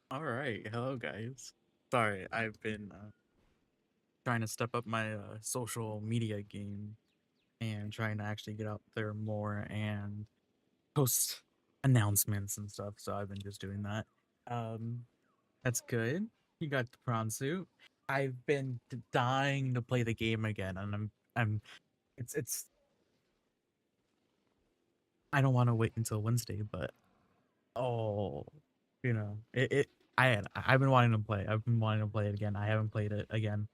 All right, hello guys. Sorry, I've been trying to step up my social media game and trying to actually get out there more and post announcements and stuff. So I've been just doing that. Um, that's good. You got the prawn suit. I've been dying to play the game again, and I'm. It's. I don't want to wait until Wednesday, but oh, I've been wanting to play. I've been wanting to play it again. I haven't played it again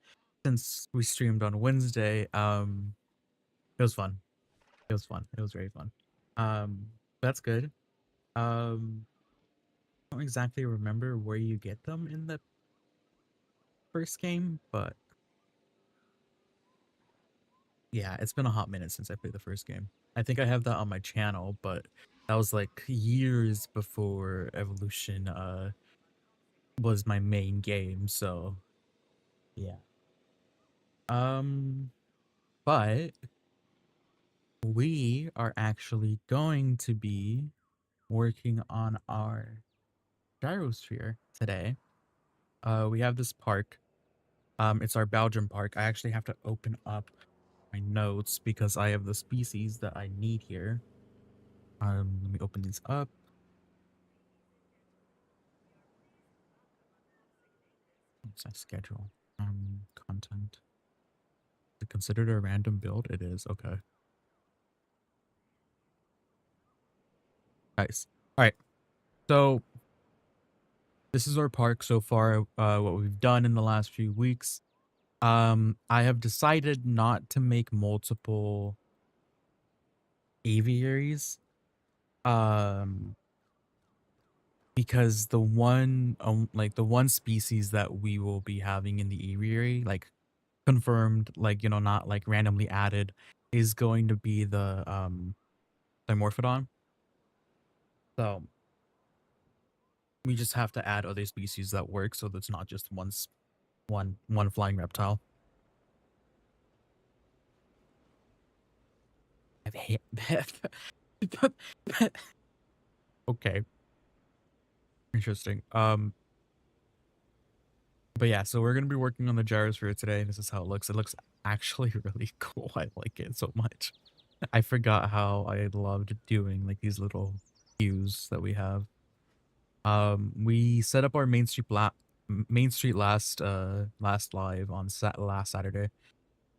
since we streamed on Wednesday. It was fun. It was fun. It was very fun. Um, that's good. I don't exactly remember where you get them in the first game, but yeah, it's been a hot minute since I played the first game. I think I have that on my channel, but that was like years before Evolution was my main game, so yeah. Um, but we are actually going to be working on our gyrosphere today. We have this park. It's our Belgium park. I actually have to open up my notes because I have the species that I need here. Let me open these up. What's my schedule? Content. Is it considered a random build? It is. Okay. Nice. All right. So this is our park so far. What we've done in the last few weeks. I have decided not to make multiple aviaries. Um, because the one species that we will be having in the aviary, like confirmed, like not like randomly added, is going to be the Dimorphodon. So we just have to add other species that work, so that's not just one flying reptile. I hate that. Okay, interesting. But yeah, so we're gonna be working on the gyrosphere today. This is how it looks. It looks actually really cool. I like it so much. I forgot how I loved doing like these little cues that we have. We set up our Main Street last live on last Saturday.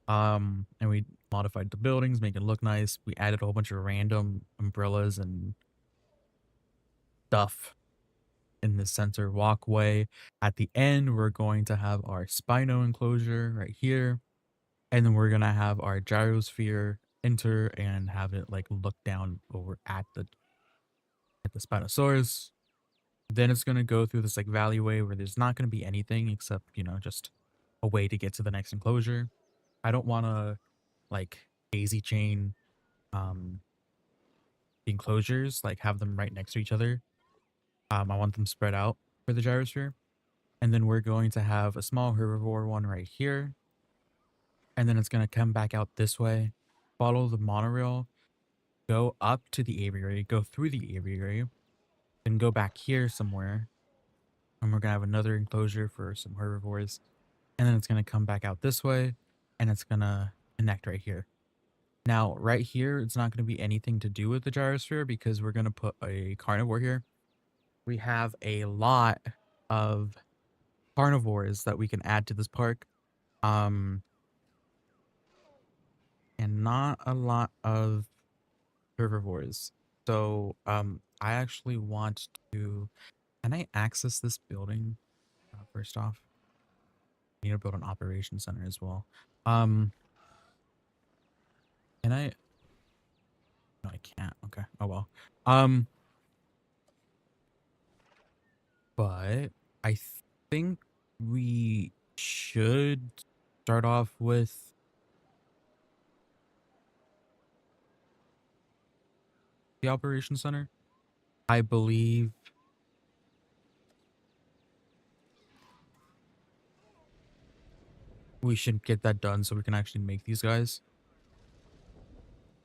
And we modified the buildings, make it look nice. We added a whole bunch of random umbrellas and stuff in the center walkway. At the end, we're going to have our Spino enclosure right here. And then we're gonna have our gyrosphere enter and have it like look down over at the Spinosaurus. Then it's gonna go through this like valleyway where there's not gonna be anything except, just a way to get to the next enclosure. I don't wanna like daisy chain um the enclosures, like have them right next to each other. I want them spread out for the gyrosphere. And then we're going to have a small herbivore one right here. And then it's gonna come back out this way, follow the monorail, go up to the aviary, go through the aviary, then go back here somewhere. And we're gonna have another enclosure for some herbivores. And then it's gonna come back out this way and it's gonna connect right here. Now, right here, it's not gonna be anything to do with the gyrosphere because we're gonna put a carnivore here. We have a lot of carnivores that we can add to this park. Um, and not a lot of herbivores. So, I actually want to. Can I access this building? First off, I need to build an operations center as well. Um, can I? No, I can't. Okay. Oh well. Um, but I think we should start off with the operations center. I believe we should get that done so we can actually make these guys.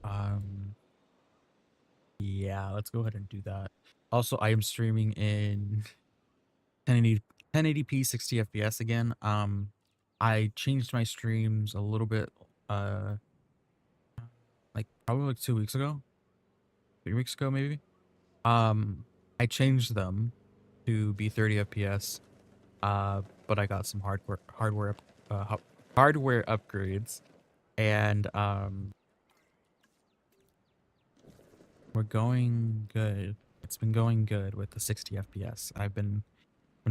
Um, yeah, let's go ahead and do that. Also, I am streaming in 1080p 60 FPS again. I changed my streams a little bit, like probably like 2 weeks ago, 3 weeks ago maybe. I changed them to be 30 FPS. But I got some hardware upgrades, and we're going good. It's been going good with the 60 FPS. I've been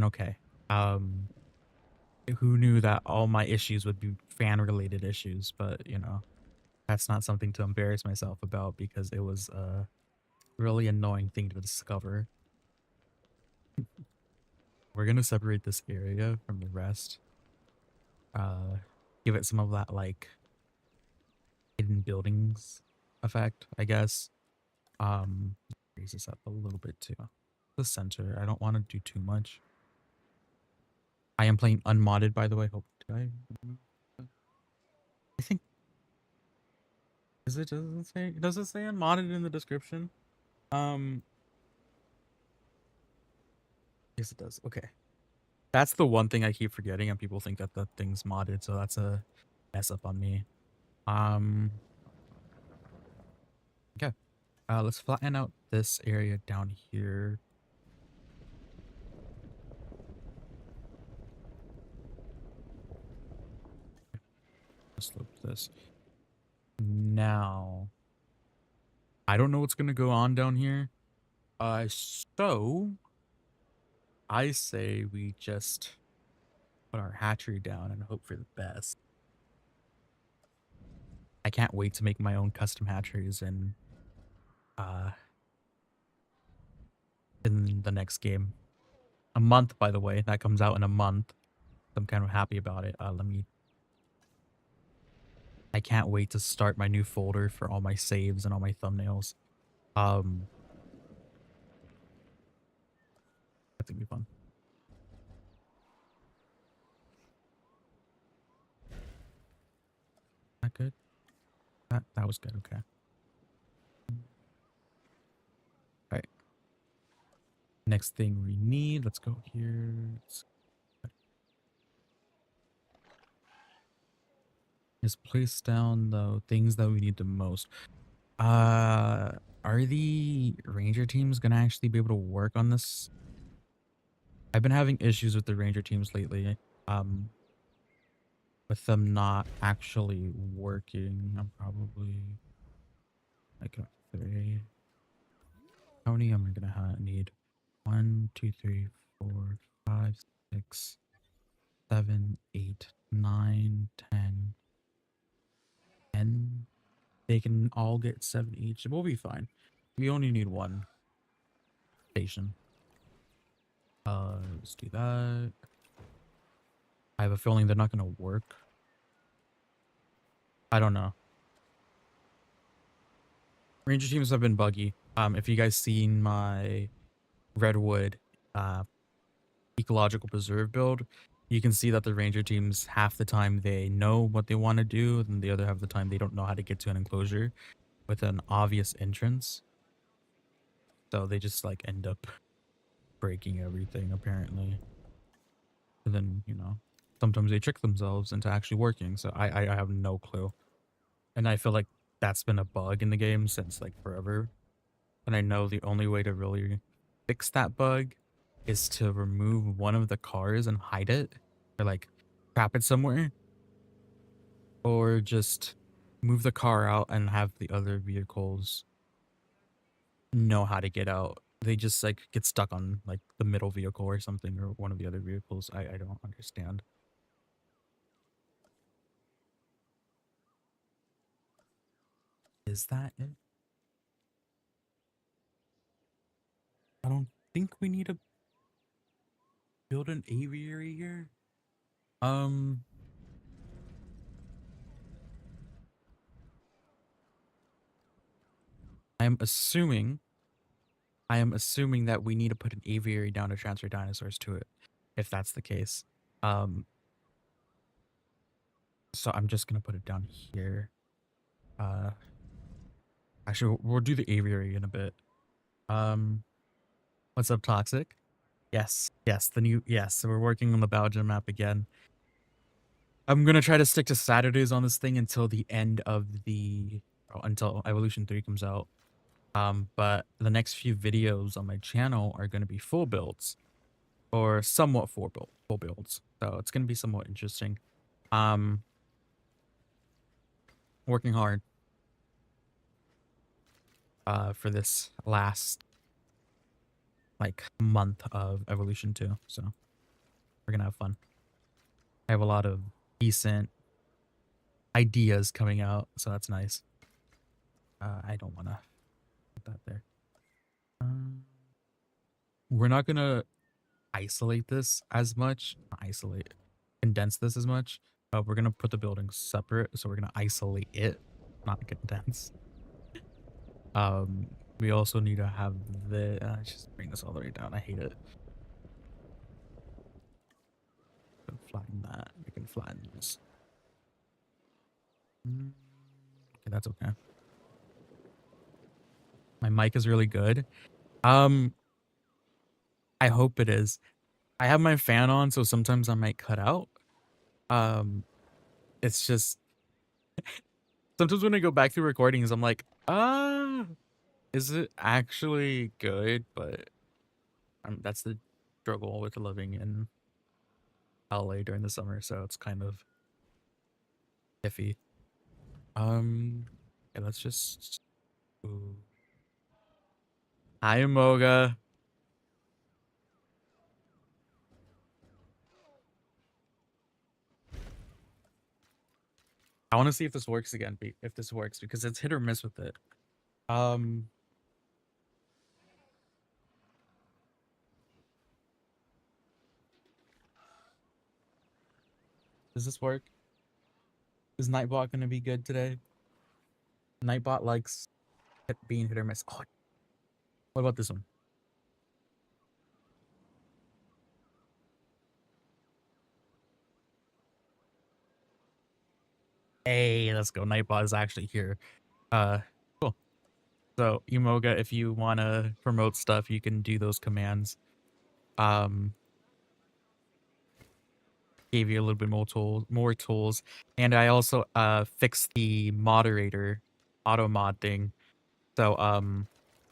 okay. Um, who knew that all my issues would be fan related issues? But you know, that's not something to embarrass myself about because it was a really annoying thing to discover. We're gonna separate this area from the rest. Give it some of that like hidden buildings effect, I guess. Raise this up a little bit too. The center. I don't want to do too much. I am playing unmodded, by the way. Hope did I think does it say unmodded in the description? Yes it does. Okay. That's the one thing I keep forgetting and people think that the thing's modded, so that's a mess up on me. Okay. Let's flatten out this area down here. Slope this. Now, I don't know what's gonna go on down here. So I say we just put our hatchery down and hope for the best. I can't wait to make my own custom hatcheries in the next game. A month, by the way. That comes out in a month. I'm kind of happy about it. I can't wait to start my new folder for all my saves and all my thumbnails. That's gonna be fun. That good? That was good, okay. Alright. Next thing we need, let's go here. Just place down the things that we need the most. Are the ranger teams gonna actually be able to work on this? I've been having issues with the ranger teams lately. With them not actually working. I'm probably like a 3. How many am I gonna need? 1, 2, 3, 4, 5, 6, 7, 8, 9, 10. 10. They can all get 7 each. We'll be fine. We only need 1 station. Let's do that. I have a feeling they're not gonna work. I don't know. Ranger teams have been buggy. If you guys seen my Redwood ecological preserve build, you can see that the ranger teams half the time they know what they want to do, and the other half of the time they don't know how to get to an enclosure with an obvious entrance. So they just like end up breaking everything apparently. And then, you know, sometimes they trick themselves into actually working. So I have no clue. And I feel like that's been a bug in the game since like forever. And I know the only way to really fix that bug is to remove one of the cars and hide it, or like trap it somewhere, or just move the car out and have the other vehicles know how to get out. They just like get stuck on like the middle vehicle or something, or one of the other vehicles. I don't understand. Is that it? I don't think we need to build an aviary here. I am assuming that we need to put an aviary down to transfer dinosaurs to it, if that's the case. So I'm just gonna put it down here. Actually, we'll do the aviary in a bit. What's up, Toxic? Yes, so we're working on the Belgium map again. I'm gonna try to stick to Saturdays on this thing until the end of the until Evolution 3 comes out. But the next few videos on my channel are gonna be full builds or somewhat full builds. So it's gonna be somewhat interesting. Um, working hard for this last like month of Evolution 2. So we're gonna have fun. I have a lot of decent ideas coming out, so that's nice. I don't want to put that there. We're not gonna isolate this as much. Condense this as much. We're gonna put the buildings separate, so we're gonna isolate it, not condense. We also need to have the. Just bring this all the way down. I hate it. Flatten that. We can flatten this. Okay, that's okay. My mic is really good. I hope it is. I have my fan on, so sometimes I might cut out. It's just sometimes when I go back through recordings, I'm like, is it actually good? But that's the struggle with living in LA during the summer, so it's kind of iffy. Yeah, let's just. Ooh. Hi, Moga. I want to see if this works again. If this works, because it's hit or miss with it. Does this work? Is Nightbot gonna be good today? Nightbot likes being hit or miss. Oh, what about this one? Hey, let's go. Nightbot is actually here. Cool. So, Emoga, if you want to promote stuff, you can do those commands. Gave you a little bit more tools. And I also fixed the moderator auto mod thing. So,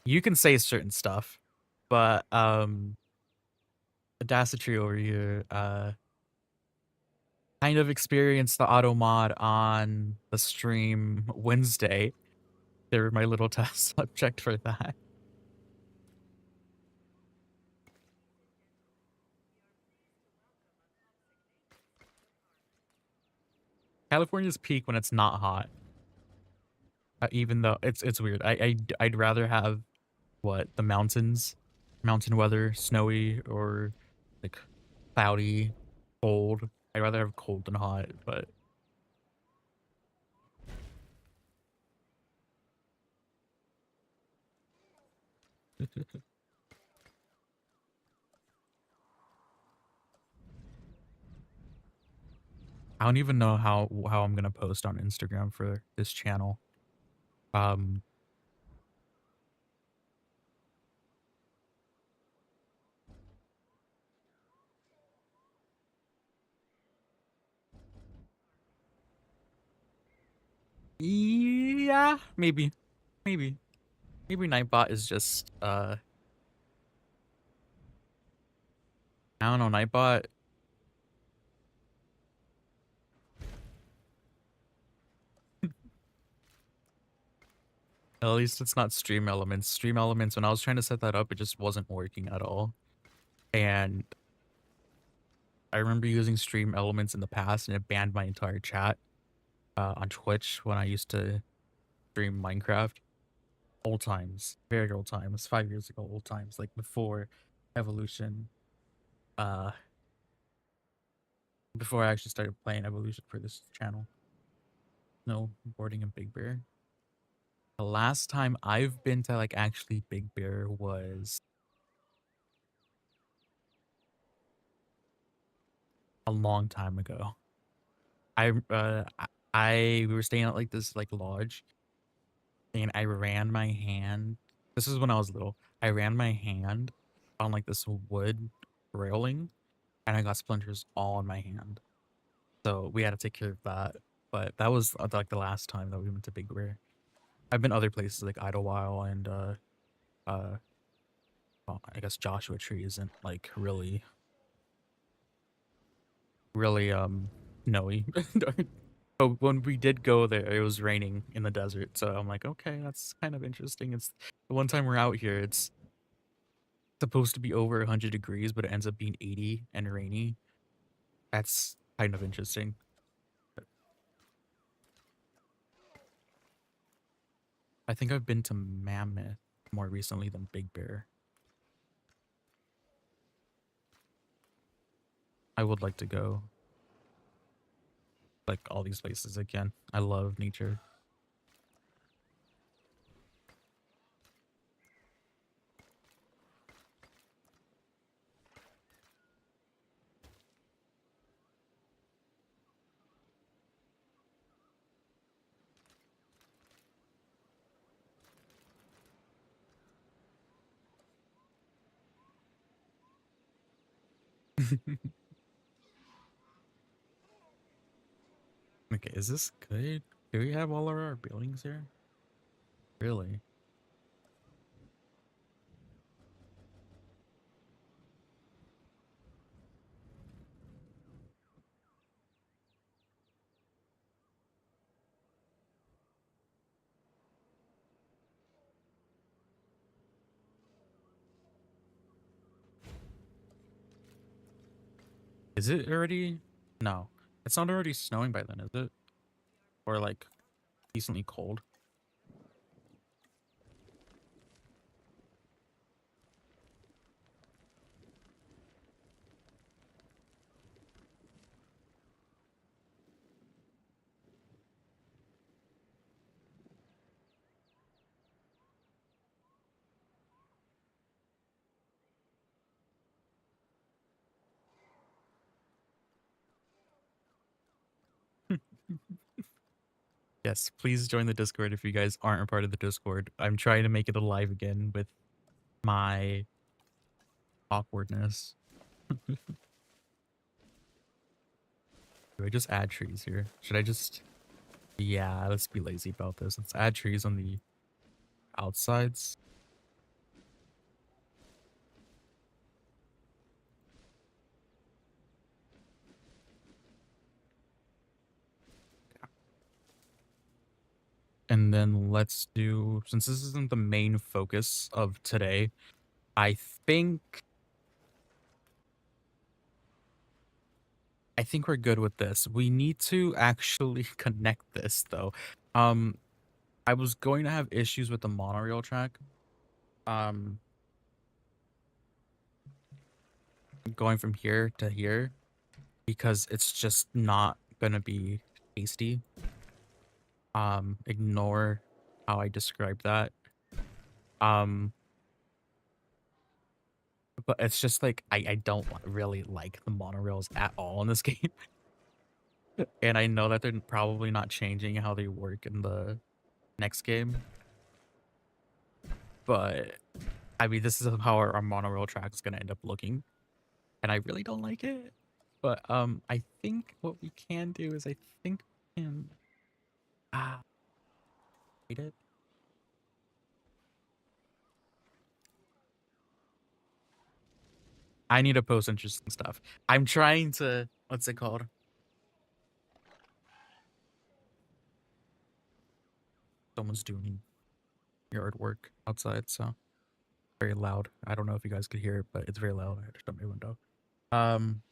you can say certain stuff, but Audacity over here kind of experienced the auto mod on the stream Wednesday. They were my little test subject for that. California's peak when it's not hot. Even though it's weird. I'd rather have the mountain weather, snowy or like cloudy, cold. I'd rather have cold than hot, but I don't even know how I'm gonna post on Instagram for this channel. Yeah, maybe Nightbot is just I don't know, Nightbot. At least it's not Stream Elements. Stream Elements, when I was trying to set that up, it just wasn't working at all. And I remember using Stream Elements in the past, and it banned my entire chat on Twitch when I used to stream Minecraft. Old times, very old times, 5 years ago, old times, like before Evolution. Before I actually started playing Evolution for this channel. No boarding in Big Bear. The last time I've been to like actually Big Bear was a long time ago. We were staying at like this like lodge, and I ran my hand. This is when I was little. I ran my hand on like this wood railing, and I got splinters all on my hand. So we had to take care of that. But that was like the last time that we went to Big Bear. I've been other places like Idlewild and uh well, I guess Joshua Tree isn't like really snowy. But when we did go there, it was raining in the desert. So I'm like, okay, that's kind of interesting. It's the one time we're out here, it's supposed to be over 100 degrees, but it ends up being 80 and rainy. That's kind of interesting. I think I've been to Mammoth more recently than Big Bear. I would like to go like all these places again. I love nature. Okay, is this good? Do we have all of our buildings here? Really? Is it already? No. It's not already snowing by then, is it? Or like decently cold? Yes, please join the Discord if you guys aren't a part of the Discord. I'm trying to make it alive again with my awkwardness. Do I just add trees here? Should I just... Yeah, let's be lazy about this. Let's add trees on the outsides. And then let's do... Since this isn't the main focus of today, I think... I think we're good with this. We need to actually connect this, though. I was going to have issues with the monorail track. Going from here to here because it's just not gonna be tasty. Ignore how I described that. Um, but it's just like I don't really like the monorails at all in this game. And I know that they're probably not changing how they work in the next game. But I mean, this is how our monorail track is gonna end up looking. And I really don't like it. But I think what we can do is I think we can wait it. I need to post interesting stuff. I'm trying to, what's it called? Someone's doing yard work outside, so very loud. I don't know if you guys could hear it, but it's very loud. I just opened my window. Um,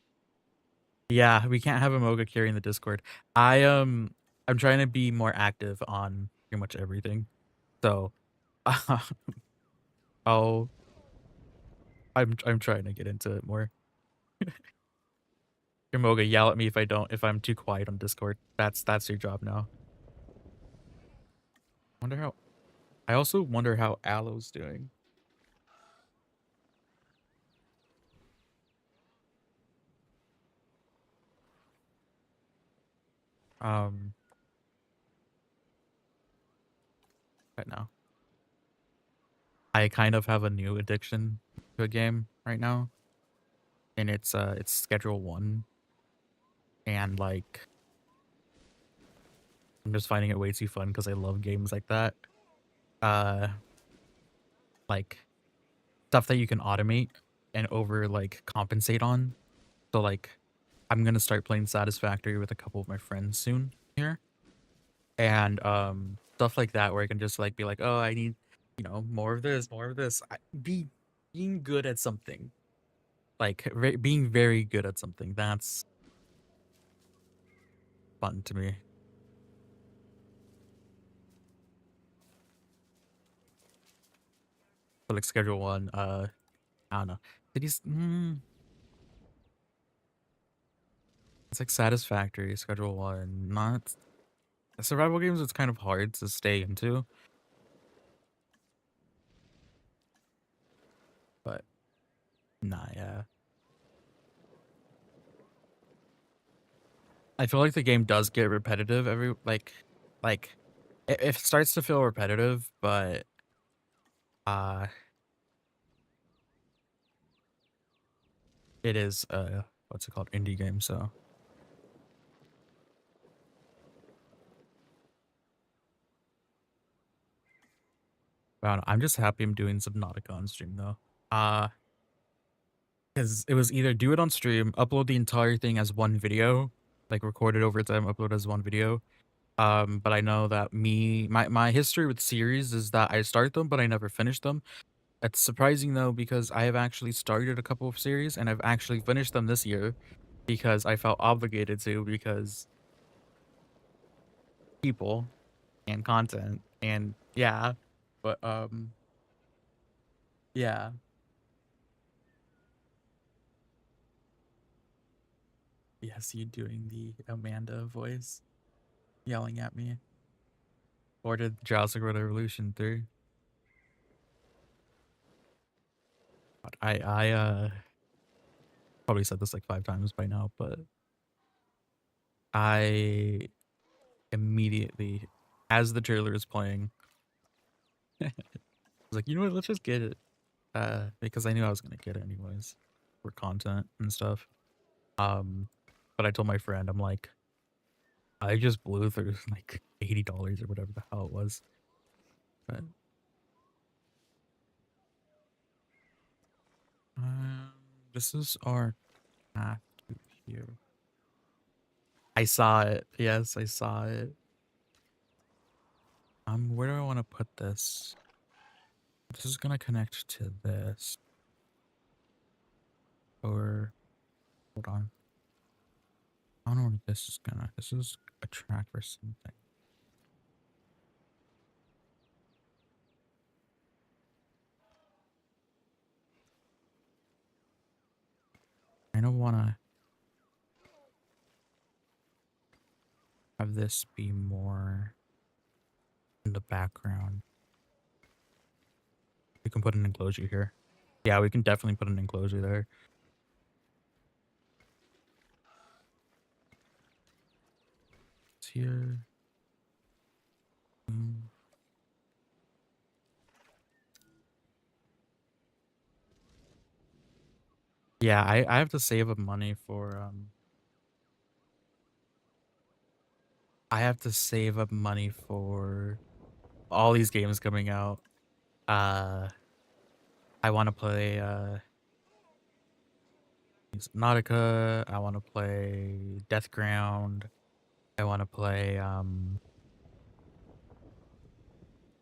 yeah, we can't have a Moga carrying the Discord. I'm trying to be more active on pretty much everything. So, I'll, I'm trying to get into it more. Your Moga, yell at me if I'm too quiet on Discord. That's your job now. I also wonder how Aloe's doing. Um, right now. I kind of have a new addiction to a game right now. and it's schedule 1, and like I'm just finding it way too fun because I love games like that. Uh, like stuff that you can automate and over like compensate on. So like I'm gonna start playing Satisfactory with a couple of my friends soon here. And stuff like that where I can just like be like, oh, I need, more of this, more of this. Being good at something. Like being very good at something. That's fun to me. But like schedule 1, I don't know. Cities, it's like Satisfactory, schedule 1. Not survival games. It's kind of hard to stay into, but nah, yeah. I feel like the game does get repetitive like it starts to feel repetitive, but uh it is what's it called, indie game, so I don't know. I'm just happy I'm doing Subnautica on stream though. Because it was either do it on stream, upload the entire thing as one video, like record it over time, upload as one video. But I know that my history with series is that I start them, but I never finish them. It's surprising though, because I have actually started a couple of series and I've actually finished them this year because I felt obligated to, because people and content and yeah. But yeah. Yes, you doing the Amanda voice yelling at me. Or did Jurassic World Evolution 3? I probably said this like 5 times by now, but I immediately, as the trailer is playing, I was like, you know what, let's just get it. Because I knew I was gonna get it anyways for content and stuff. But I told my friend, I'm like, I just blew through like $80 or whatever the hell it was. But um, this is our path to here. I saw it. Yes, I saw it. Where do I want to put this? This is gonna connect to this. Or hold on. I don't know where this is gonna. This is a track for something. I don't wanna have this be more in the background. We can put an enclosure here. Yeah, we can definitely put an enclosure there. It's here. Yeah, I have to save up money for I have to save up money for all these games coming out. I want to play Subnautica. I want to play Deathground. I want to play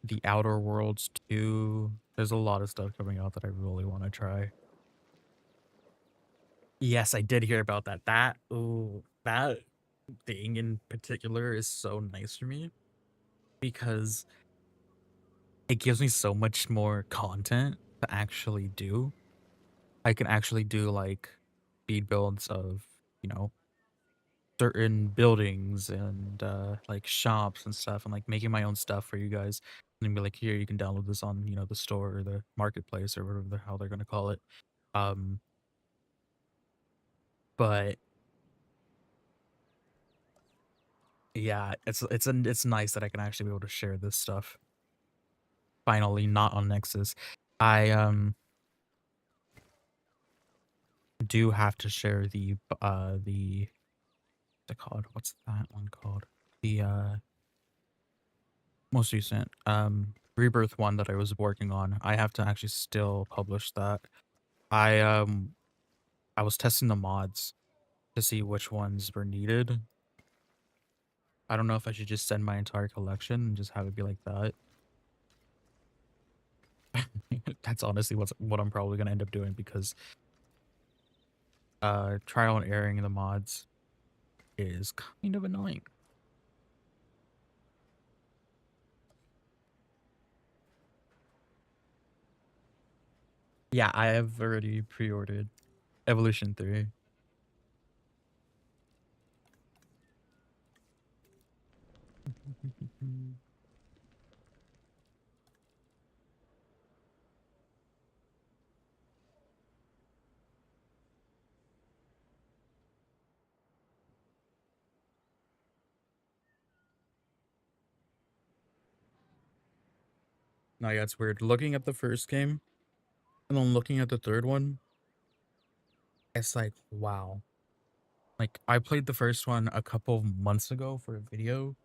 The Outer Worlds 2. There's a lot of stuff coming out that I really want to try. Yes, I did hear about that. That thing in particular is so nice for me because it gives me so much more content to actually do. I can actually do like speed builds of, you know, certain buildings and like shops and stuff, and like making my own stuff for you guys, and then be like, here, you can download this on, the store or the marketplace or whatever the hell they're gonna call it. Um but yeah, it's nice that I can actually be able to share this stuff finally, not on Nexus. I do have to share the what's it called? What's that one called? The most recent Rebirth one that I was working on. I have to actually still publish that. I was testing the mods to see which ones were needed. I don't know if I should just send my entire collection and just have it be like that. That's honestly what I'm probably gonna end up doing, because trial and erroring the mods is kind of annoying. Yeah, I have already pre-ordered Evolution 3. No, yeah, it's weird. Looking at the first game and then looking at the third one, it's like, wow. Like, I played the first one a couple of months ago for a video,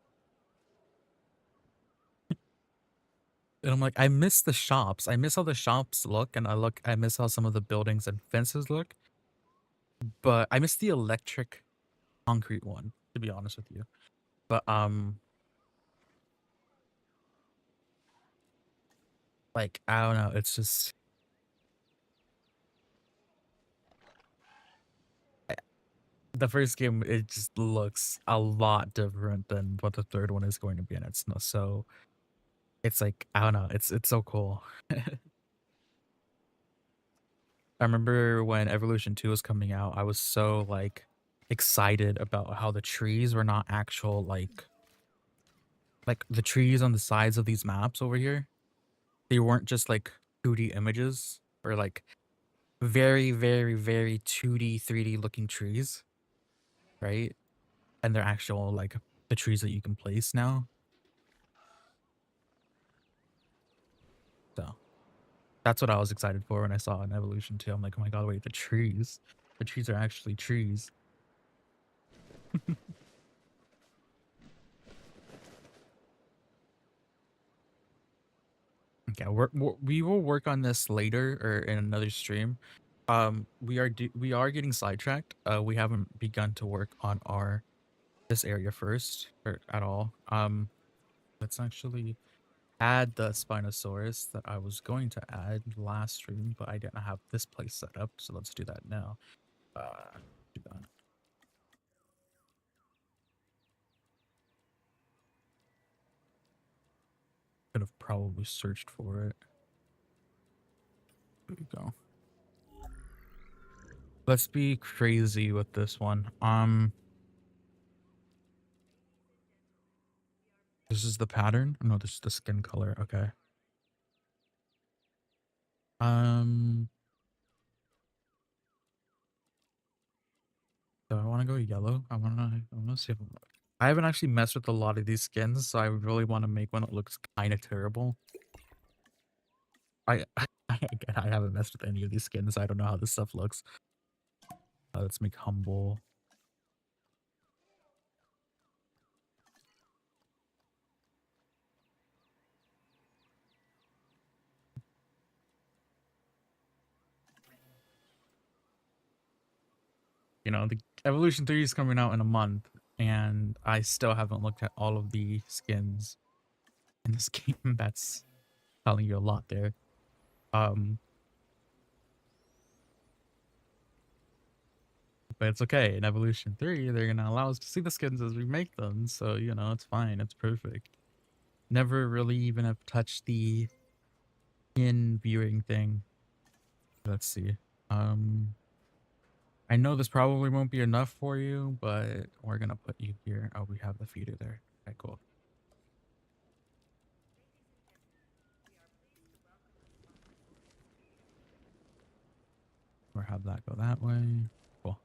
and I'm like, I miss the shops. I miss how the shops look, and I miss how some of the buildings and fences look. But I miss the electric concrete one, to be honest with you. But like, I don't know. It's just the first game. It just looks a lot different than what the third one is going to be, and it's not so. It's like, I don't know. It's so cool. I remember when Evolution 2 was coming out, I was so like excited about how the trees were not actual like the trees on the sides of these maps over here. They weren't just like 2D images, or like very, very, very 2D, 3D looking trees, right? And they're actual like the trees that you can place now. So that's what I was excited for when I saw an Evolution 2. I'm like, oh my god, wait, the trees. The trees are actually trees. Okay, we will work on this later or in another stream. We are getting sidetracked. We haven't begun to work on this area first or at all. Let's actually add the Spinosaurus that I was going to add last stream, but I didn't have this place set up, so let's do that now. Do that. Could have probably searched for it. There we go. Let's be crazy with this one. This is the pattern. No, this is the skin color. Okay. Do I want to go yellow? I want to see if I haven't actually messed with a lot of these skins, so I really want to make one that looks kind of terrible. Again, I haven't messed with any of these skins. So I don't know how this stuff looks. Let's make humble. You know, the Evolution 3 is coming out in a month, and I still haven't looked at all of the skins in this game. That's telling you a lot there. But it's okay. In Evolution 3, they're gonna allow us to see the skins as we make them, so you know, it's fine, it's perfect. Never really even have touched the in viewing thing. Let's see. I know this probably won't be enough for you, but we're gonna put you here. Oh, we have the feeder there. Okay, cool. Or have that go that way. Cool.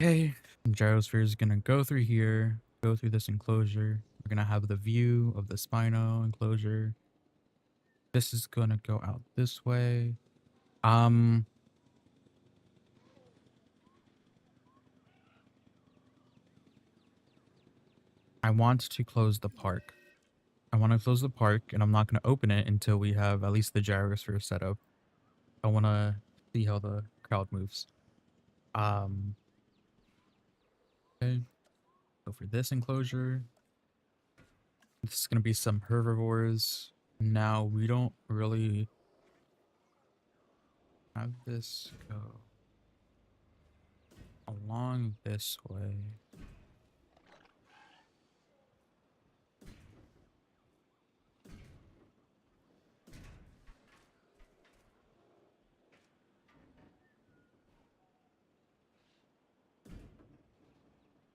Okay. Gyrosphere is gonna go through here, go through this enclosure. We're gonna have the view of the Spino enclosure. This is gonna go out this way. I want to close the park. I want to close the park, and I'm not going to open it until we have at least the gyrosphere set up. I want to see how the crowd moves. Okay. So for this enclosure, this is going to be some herbivores. Now, we don't really have this go along this way.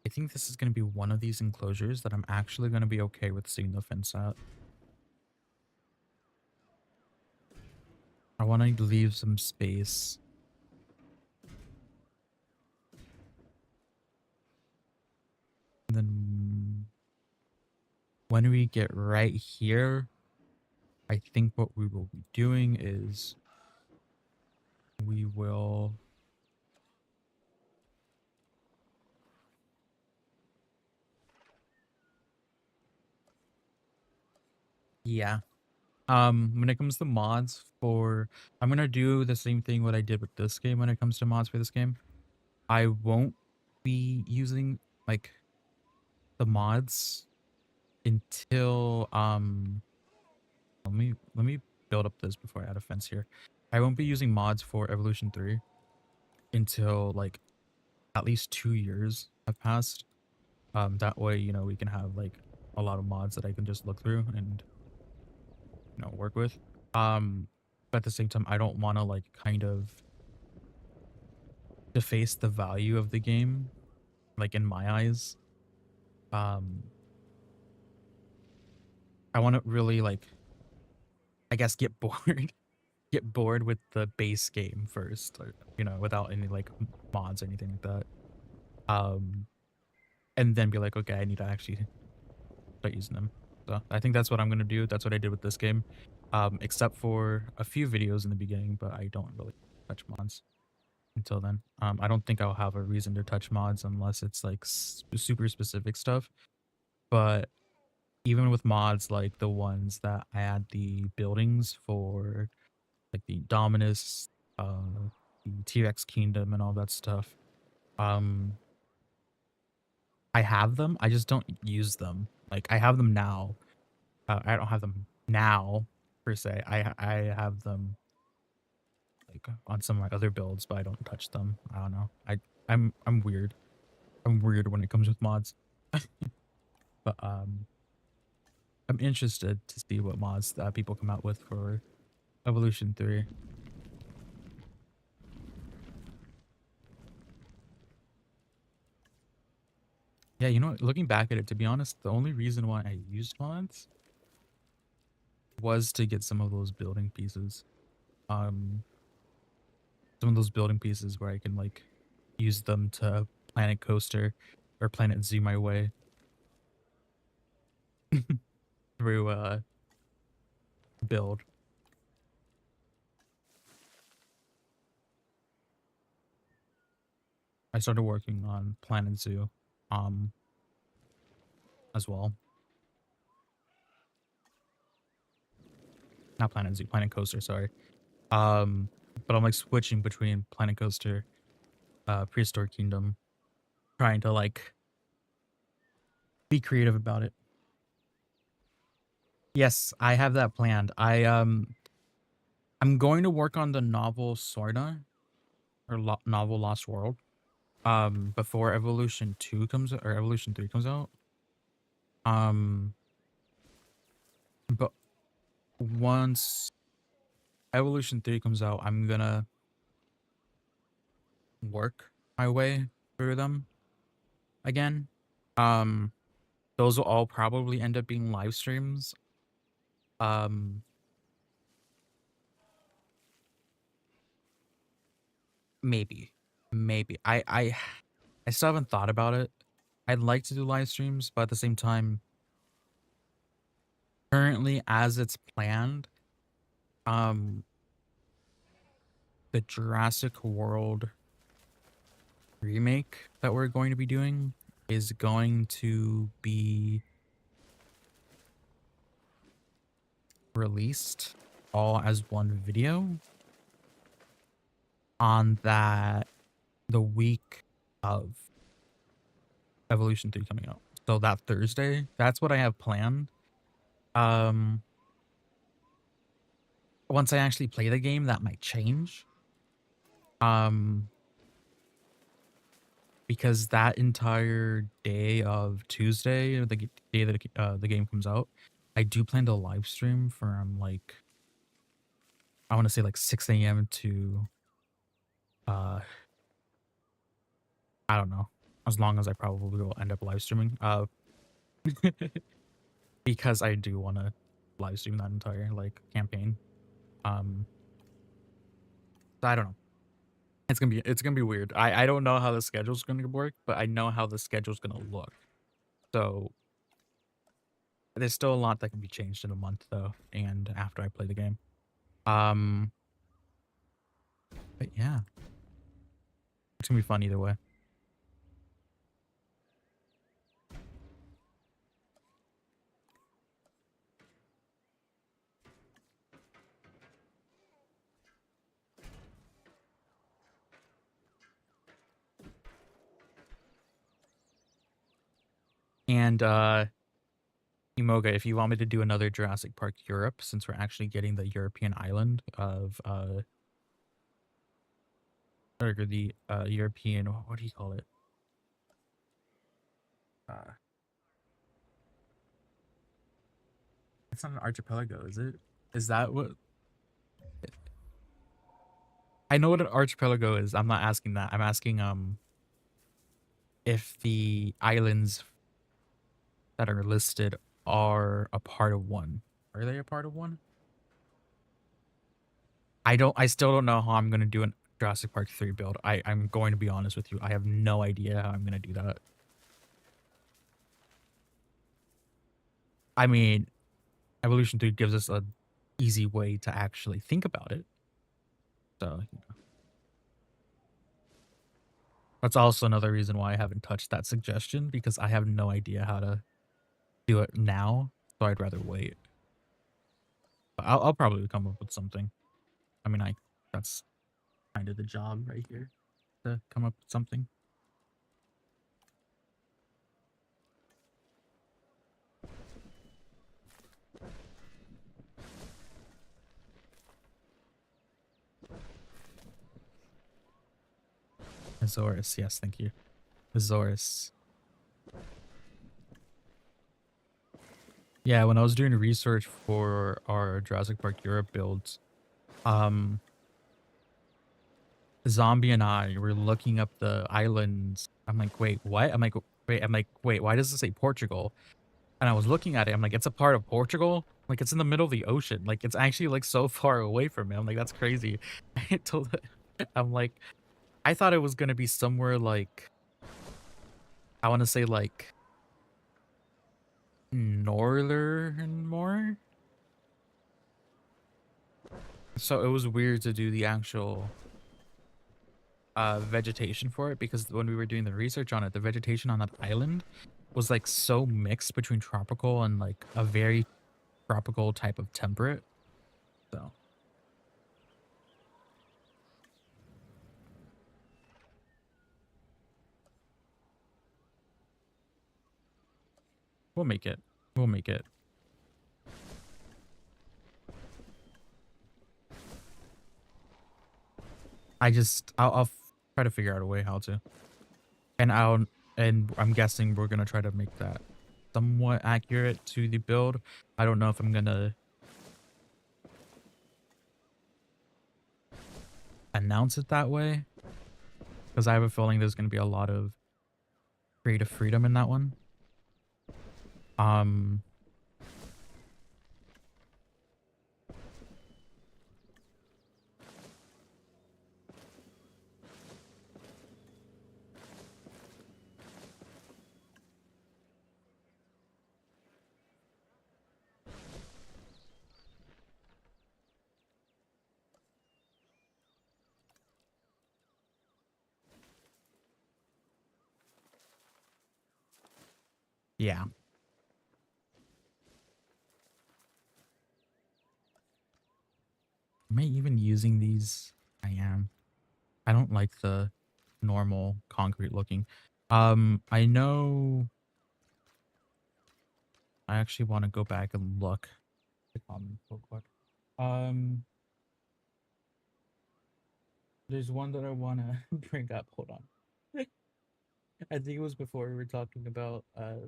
I think this is going to be one of these enclosures that I'm actually going to be okay with seeing the fence out. I want to leave some space. And then when we get right here, I think what we will be doing is we will yeah. When it comes to mods for, I'm gonna do the same thing what I did with this game when it comes to mods for this game. I won't be using like the mods until let me build up this before I add a fence here. I won't be using mods for Evolution 3 until like at least 2 years have passed. That way, you know, we can have like a lot of mods that I can just look through and, you know, work with. But at the same time, I don't want to like kind of deface the value of the game, like in my eyes. Um, I want to really like, I guess, get bored, get bored with the base game first, or, you know, without any like mods or anything like that. Um, and then be like, okay, I need to actually start using them. So I think that's what I'm gonna do. That's what I did with this game, except for a few videos in the beginning, but I don't really touch mods until then. I don't think I'll have a reason to touch mods unless it's like super specific stuff. But even with mods like the ones that I add the buildings for, like the Dominus, the T-Rex Kingdom and all that stuff, I have them. I just don't use them. Like I have them now. I don't have them now per se. I have them like on some of my other builds, but I don't touch them. I don't know. I'm weird. I'm weird when it comes with mods. But I'm interested to see what mods that people come out with for Evolution 3. Yeah, you know what? Looking back at it, to be honest, the only reason why I used mods was to get some of those building pieces. Um, some of those building pieces where I can like use them to Planet Coaster or Planet Z my way through build. I started working on Planet Zoo um as well. Not Planet Zoo, Planet Coaster, sorry. But I'm like switching between Planet Coaster, Prehistoric Kingdom, trying to like be creative about it. Yes, I have that planned. I'm going to work on the novel Sorna or novel Lost World before Evolution 2 comes or Evolution 3 comes out. But once Evolution 3 comes out, I'm gonna work my way through them again. Um those will all probably end up being live streams. Um maybe. Maybe. I still haven't thought about it. I'd like to do live streams, but at the same time, currently as it's planned, um the Jurassic World remake that we're going to be doing is going to be released all as one video on the week of Evolution 3 coming out. So that Thursday, that's what I have planned. Once I actually play the game, that might change. Because that entire day of Tuesday, or the day that the game comes out, I do plan to live stream from like, I want to say like 6 a.m. to I don't know, as long as I probably will end up live streaming. Because I do want to live stream that entire like campaign. I don't know. It's gonna be weird. I don't know how the schedule's gonna work, but I know how the schedule's gonna look. So there's still a lot that can be changed in a month though, and after I play the game. But yeah, it's gonna be fun either way. And Imoga, if you want me to do another Jurassic Park Europe, since we're actually getting the European island of or the European, what do you call it? It's not an archipelago, is it? Is that what? I know what an archipelago is. I'm not asking that. I'm asking if the islands that are listed are a part of one. Are they a part of one? I still don't know how I'm gonna do an Jurassic Park 3 build. I'm going to be honest with you. I have no idea how I'm gonna do that. I mean, Evolution 3 gives us a easy way to actually think about it. So, you know. That's also another reason why I haven't touched that suggestion, because I have no idea how to do it now, so I'd rather wait. But I'll probably come up with something. I mean, that's kind of the job right here, to come up with something. Azorus, yes, thank you. Azorus. Yeah, when I was doing research for our Jurassic Park Europe builds, Zombie and I were looking up the islands. I'm like, wait, what? Wait, why does it say Portugal? And I was looking at it. I'm like, it's a part of Portugal? Like, it's in the middle of the ocean. Like, it's actually like so far away from it. I'm like, that's crazy. I'm like, I thought it was gonna be somewhere like, I want to say like northern more. So it was weird to do the actual vegetation for it, because when we were doing the research on it, the vegetation on that island was like so mixed between tropical and like a very tropical type of temperate. So we'll make it. We'll make it. I'll try to figure out a way how to. And I'm guessing we're gonna try to make that somewhat accurate to the build. I don't know if I'm gonna announce it that way, because I have a feeling there's gonna be a lot of creative freedom in that one. Yeah. Am I even using these? I am. I don't like the normal concrete looking. I know I actually want to go back and look the comments real quick. Um, there's one that I want to bring up. Hold on. I think it was before we were talking about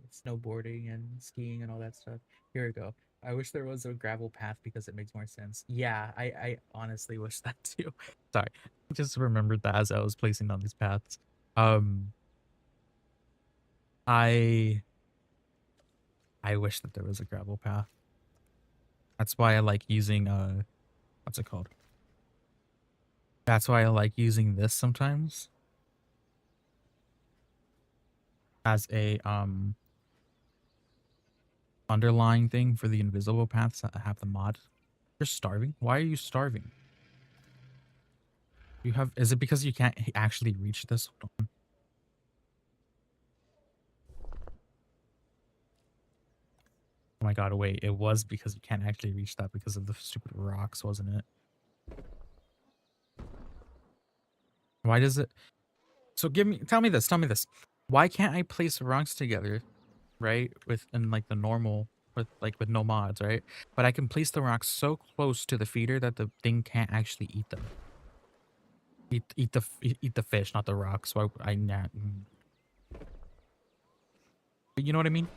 snowboarding and skiing and all that stuff. Here we go. I wish there was a gravel path because it makes more sense. Yeah, I honestly wish that too. Sorry. I just remembered that as I was placing on these paths. Um I I wish that there was a gravel path. That's why I like using what's it called? That's why I like using this sometimes as a underlying thing for the invisible paths that have the mod. You're starving? Why are you starving? You have, is it because you can't actually reach this? Hold on. Oh my god, wait, it was because you can't actually reach that because of the stupid rocks, wasn't it? Why does it? So tell me this. Why can't I place rocks together, right? In like the normal, with no mods, right? But I can place the rocks so close to the feeder that the thing can't actually eat them. Eat the fish, not the rocks. So I not. You know what I mean?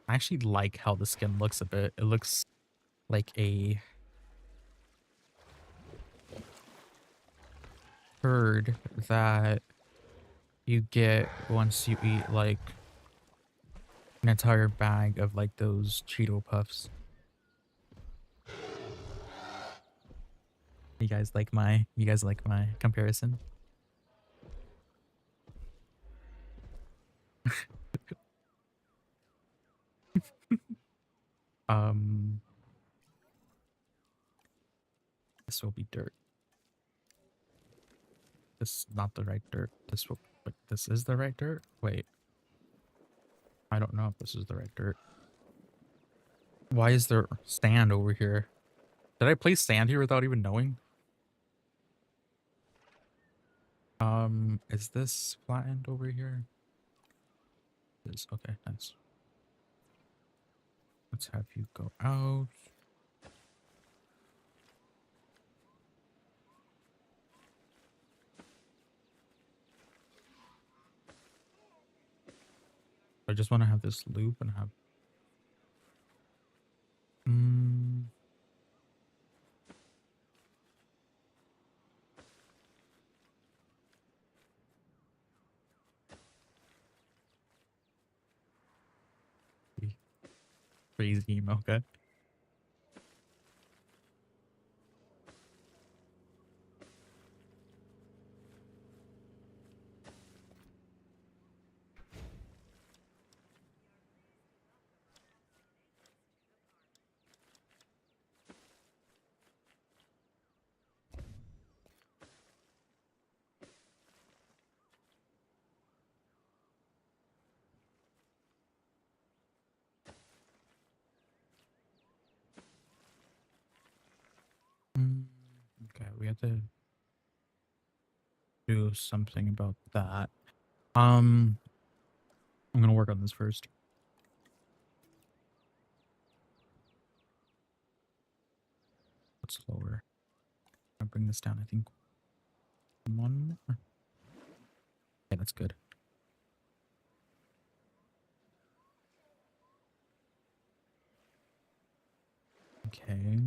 I actually like how the skin looks a bit. It looks like a herd that you get once you eat like an entire bag of like those Cheeto Puffs. You guys like my comparison? Um this will be dirt. This is not the right dirt. But this is the right dirt? Wait. I don't know if this is the right dirt. Why is there sand over here? Did I place sand here without even knowing? Is this flattened over here? It is. Okay, nice. Let's have you go out. I just want to have this loop and have... Crazy game, okay. Okay, we have to do something about that. I'm gonna work on this first. What's lower? I'll bring this down, I think. One more. Yeah, that's good. Okay.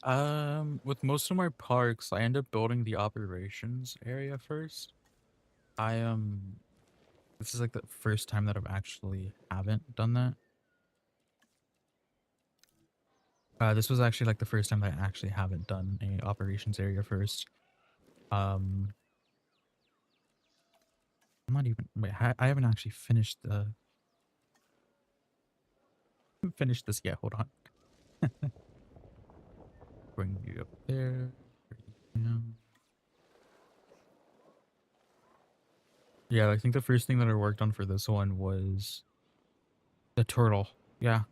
With most of my parks, I end up building the operations area first. I this is like the first time that I've actually haven't done that. This was actually like the first time that I actually haven't done a operations area first. Um, I'm not even wait. I haven't actually finished the finished this yet. Hold on. Bring you up there. Yeah. Yeah, I think the first thing that I worked on for this one was the turtle. Yeah.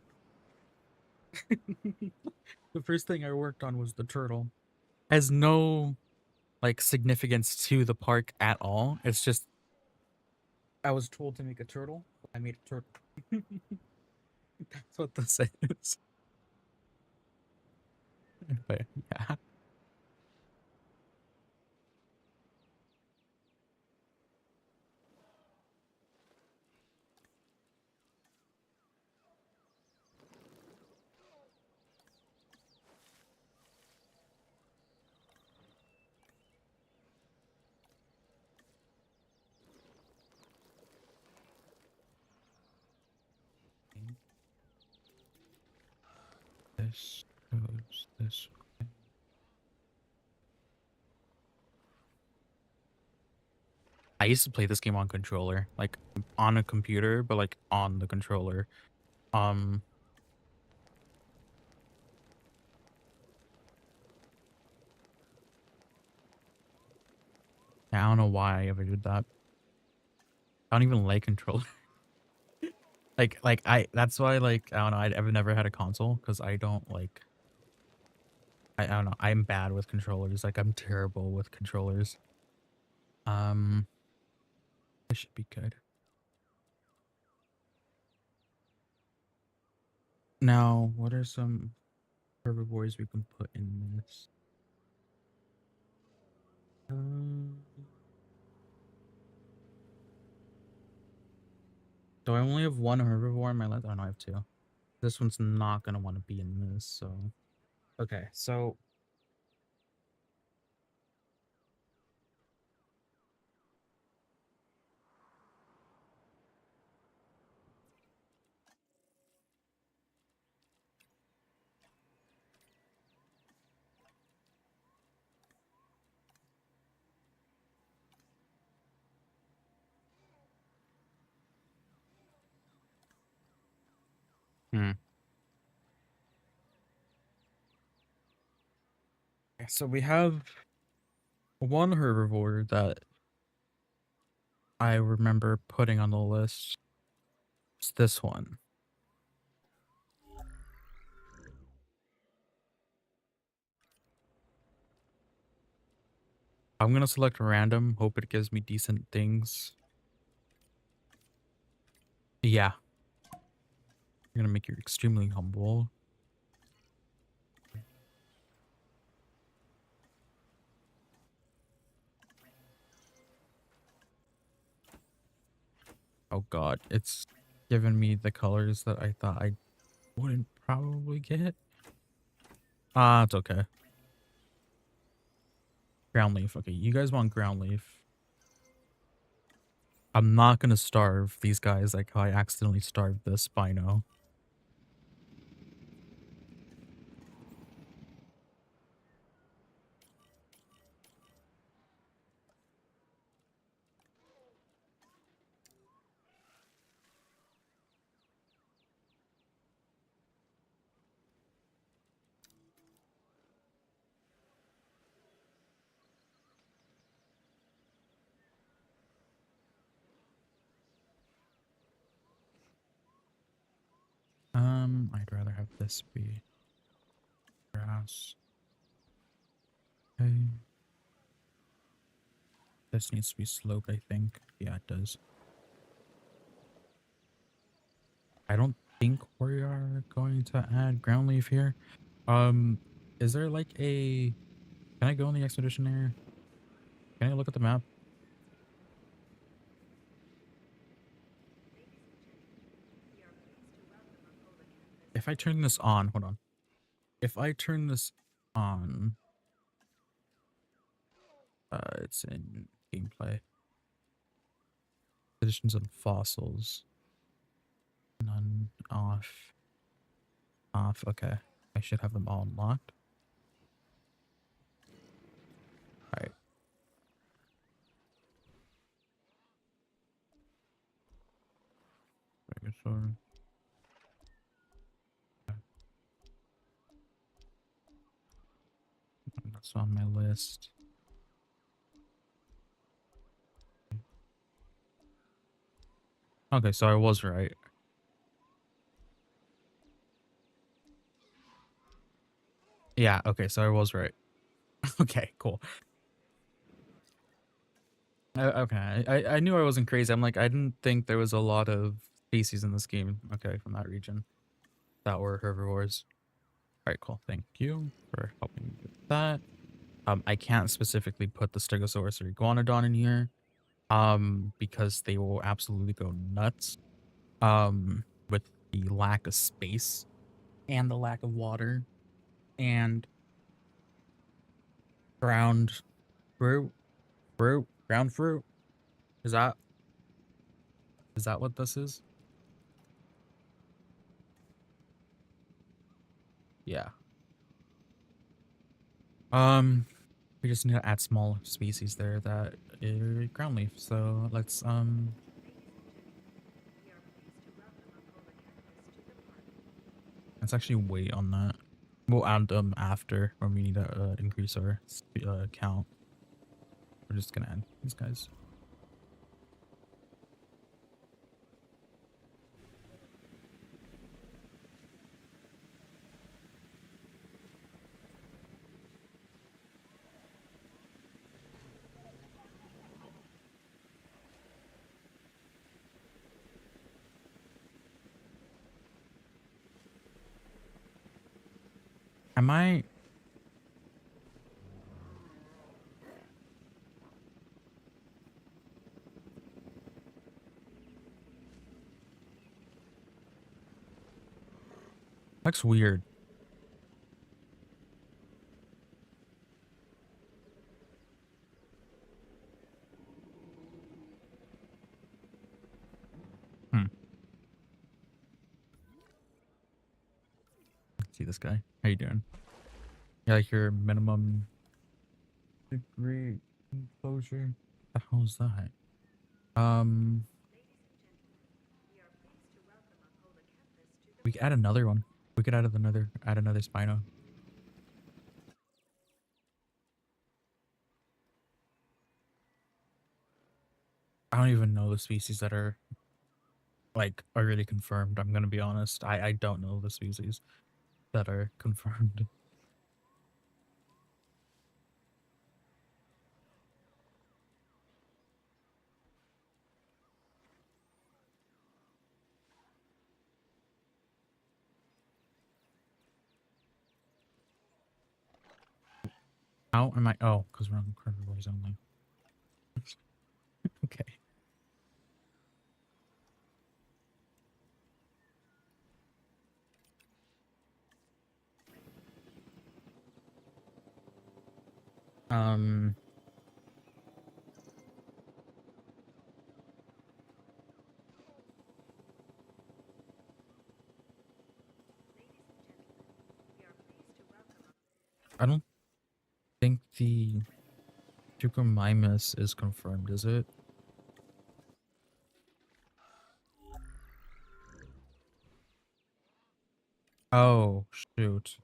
The first thing I worked on was the turtle. Has no like significance to the park at all. It's just I was told to make a turtle. I made a turtle. That's what this is. But yeah. This goes this way. I used to play this game on controller, like on a computer, but like on the controller. Um, I don't know why I ever did that. I don't even like controller. Like I that's why like I don't know, I've never had a console because I don't like I don't know, I'm bad with controllers. Like I'm terrible with controllers. Um, this should be good. Now, what are some herbivores we can put in this? So I only have one herbivore in my list. Oh no, I have two. This one's not gonna want to be in this, so okay, so hmm. So we have one herbivore that I remember putting on the list. It's this one. I'm gonna select random, hope it gives me decent things. Yeah. I'm gonna make you extremely humble. Oh god, it's given me the colors that I thought I wouldn't probably get. Ah, it's okay. Ground leaf. Okay, you guys want ground leaf. I'm not gonna starve these guys like how I accidentally starved the Spino. I'd rather have this be grass. Okay. This needs to be sloped, I think. Yeah, it does. I don't think we are going to add ground leaf here. Um, is there like a... Can I go on the expedition area? Can I look at the map? If I turn this on, hold on. If I turn this on. It's in gameplay. Additions and fossils. None off. Off. Okay. I should have them all unlocked. All right. Dinosaur. That's on my list. Okay, so I was right. Yeah, okay, so I was right. Okay, cool. Okay, I knew I wasn't crazy. I'm like, I didn't think there was a lot of species in this game. Okay, from that region that were herbivores. All right, cool. Thank you for helping with that. I can't specifically put the Stegosaurus or Iguanodon in here, because they will absolutely go nuts, with the lack of space and the lack of water and ground fruit, ground fruit. Is that what this is? Yeah. We just need to add small species there that are ground leaf. So let's let's actually wait on that. We'll add them after when we need to increase our count. We're just gonna add these guys. I might. Looks weird. Hmm. Let's see this guy. How you doing? You like your minimum degree enclosure? The hell is that? We could add another one. We could add another Spino. I don't even know the species that are like already confirmed. I'm gonna be honest. I don't know the species that are confirmed. How am I? Oh, because we're on carnivores only. Okay. Um. I don't think the Jucomimus is confirmed, is it? Oh, shoot.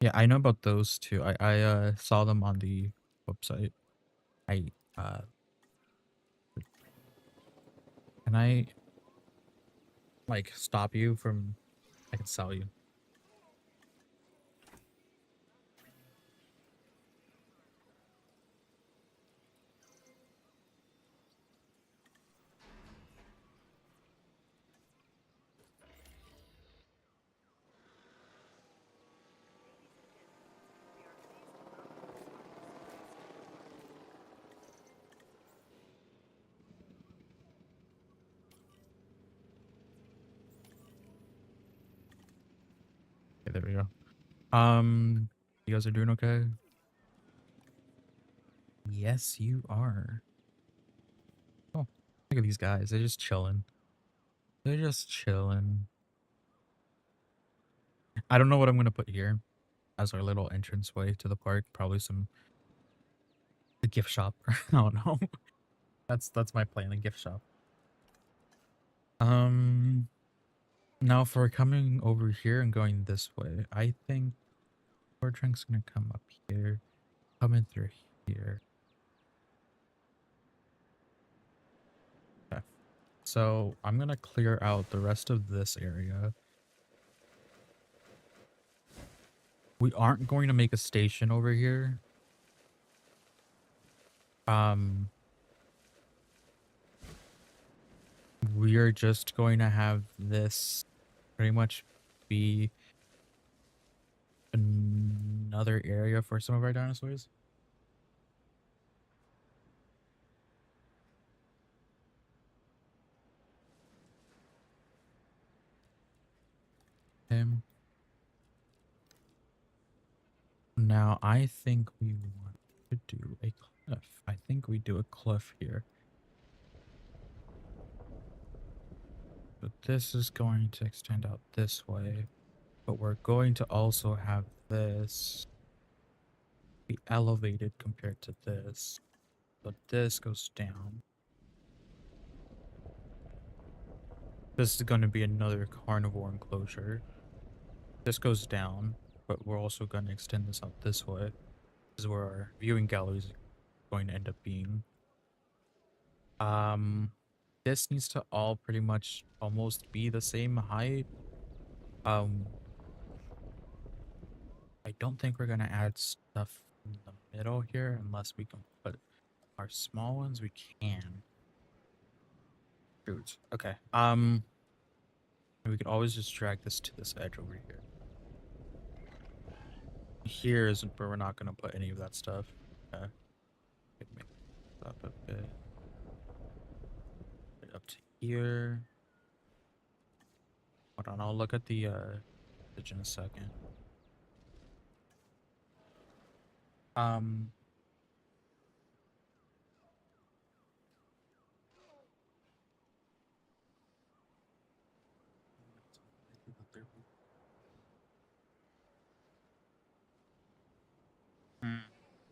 Yeah, I know about those two. I saw them on the website. I can I like stop you from I can sell you. there we go. You guys are doing okay? Yes, you are. Oh, look at these guys. They're just chilling. They're just chilling. I don't know what I'm gonna put here as our little entranceway to the park. Probably the gift shop. I don't know. That's my plan, the gift shop. Now for coming over here and going this way, I think Drink's gonna come up here, come in through here. Okay. So I'm gonna clear out the rest of this area. We aren't going to make a station over here. We are just going to have this pretty much be another area for some of our dinosaurs. Now I think we want to do a cliff. I think we do a cliff here. But this is going to extend out this way. But we're going to also have this be elevated compared to this. But this goes down. This is going to be another carnivore enclosure. This goes down, but we're also going to extend this out this way. This is where our viewing gallery is going to end up being. This needs to all pretty much almost be the same height. I don't think we're gonna add stuff in the middle here unless we can put our small ones. We can. Shoot. Okay. We could always just drag this to this edge over here. Here isn't where we're not gonna put any of that stuff. Okay. Make it up a bit. Put it up to here. Hold on, I'll look at the image in a second.